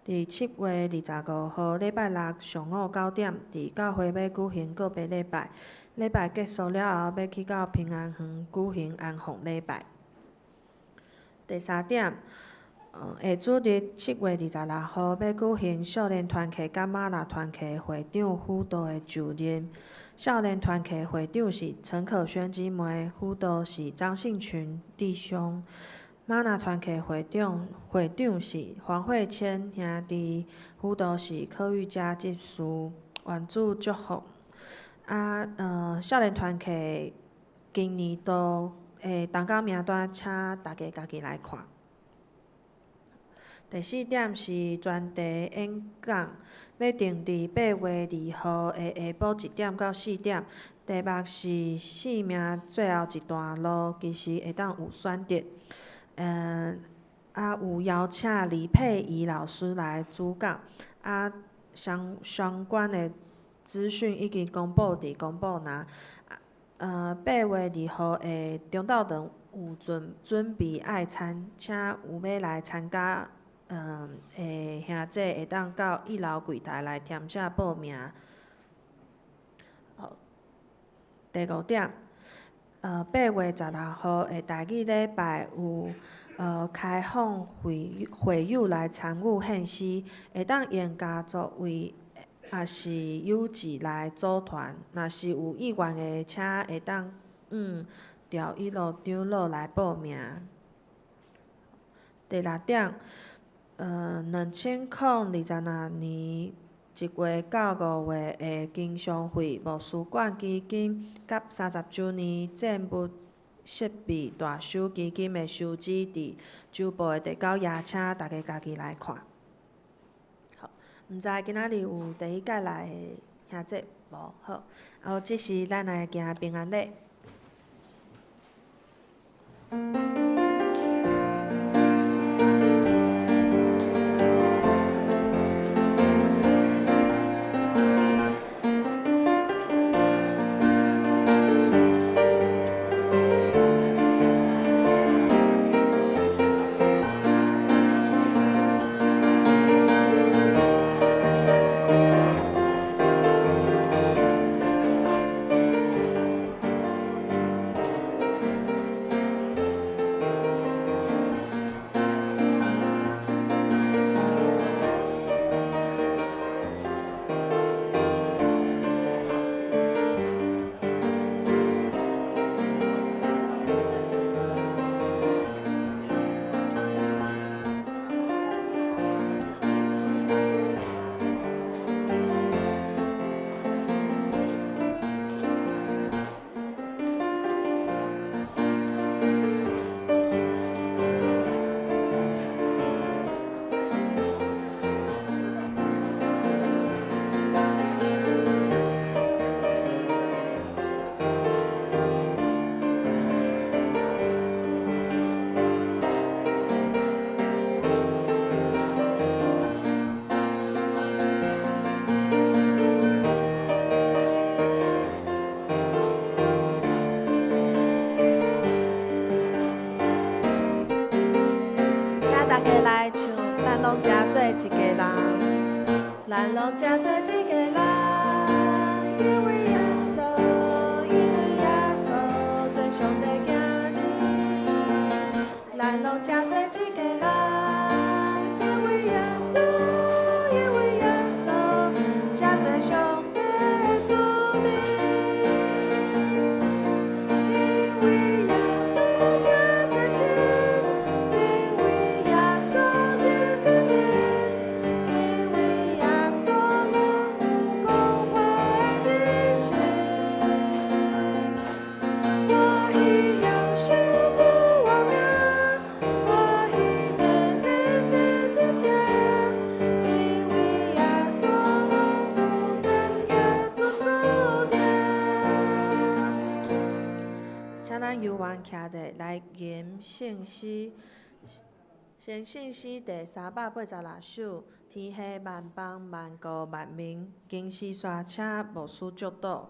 伫7月25号礼拜六上午9点，伫教会要举行告别礼拜。礼拜结束了后，要去到平安园举行安放礼拜。第3点，下主日7月26号要举行少年团契甲马拉团契会长辅导的就任。少年团契会长是陈可萱姊妹，辅导是张信群弟兄。马拉团契会长是黄慧谦兄弟，辅导是柯玉佳执事。愿主祝福。少年团契今年度的动工名单，请大家家己来看。第4点是专题演讲，要定伫8月2号的下晡1点到4点，题目是生命最后一段路，其实会当有选择。有邀请李佩仪老师来主讲，相关的资讯已经公布伫公布栏。8月2号的中昼顿有准备爱餐，请有要来参加的兄弟会当到1楼柜台来填写报名。第5点，8月16号的台语礼拜有开放会友来参与献诗，会当用家族为也是友志来组团，若是有意愿的，请会当调一路长老来报名。第6点，2022年1月到5月的经常会牧师馆基金甲30周年建物设备大收基金的收支伫周报的第9页，请大家家己来看。毋知今仔日有第一届来的兄弟无？好，然后这是咱来行平安礼。大家来唱，咱拢真做一个人，咱拢真做一个人，因为耶稣，因为耶稣做上帝囝儿，咱拢真做一个人，因为耶稣，因为耶稣真做上帝的子民，因为耶稣真做神。由原徛的来吟圣诗，先圣诗第386首，天下万邦万国万民，经师刷请牧师祝祷。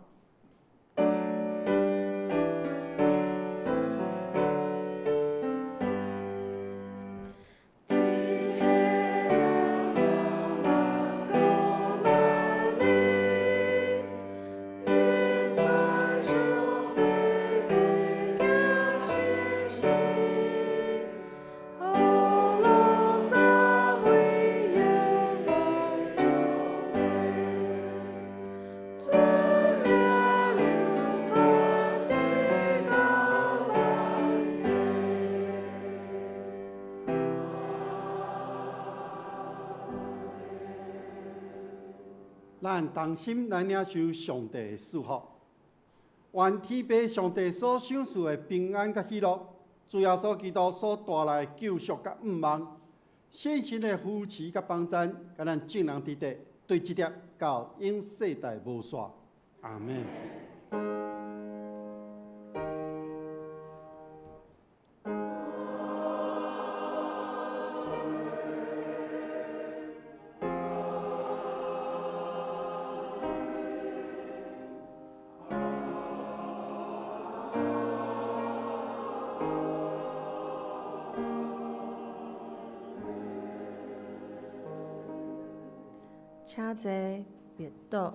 咱同心来领受上帝的祝福，愿天父上帝所赏赐的平安甲喜乐，主耶稣基督所带来的救赎甲盼望，信心的扶持甲帮赞，甲咱众人伫地对这点到永世代无煞。阿门。请坐，别倒。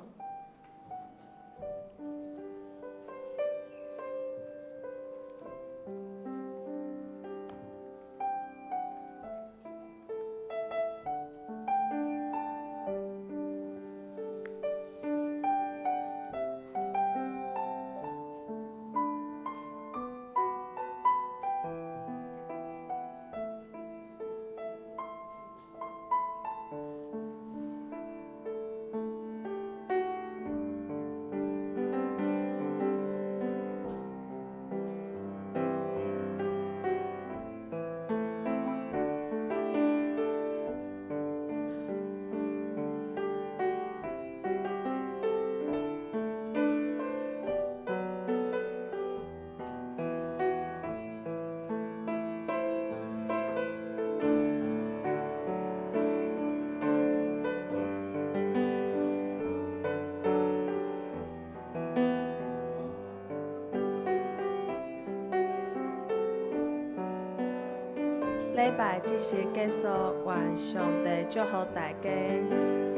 礼拜即时结束，愿上帝祝福大家。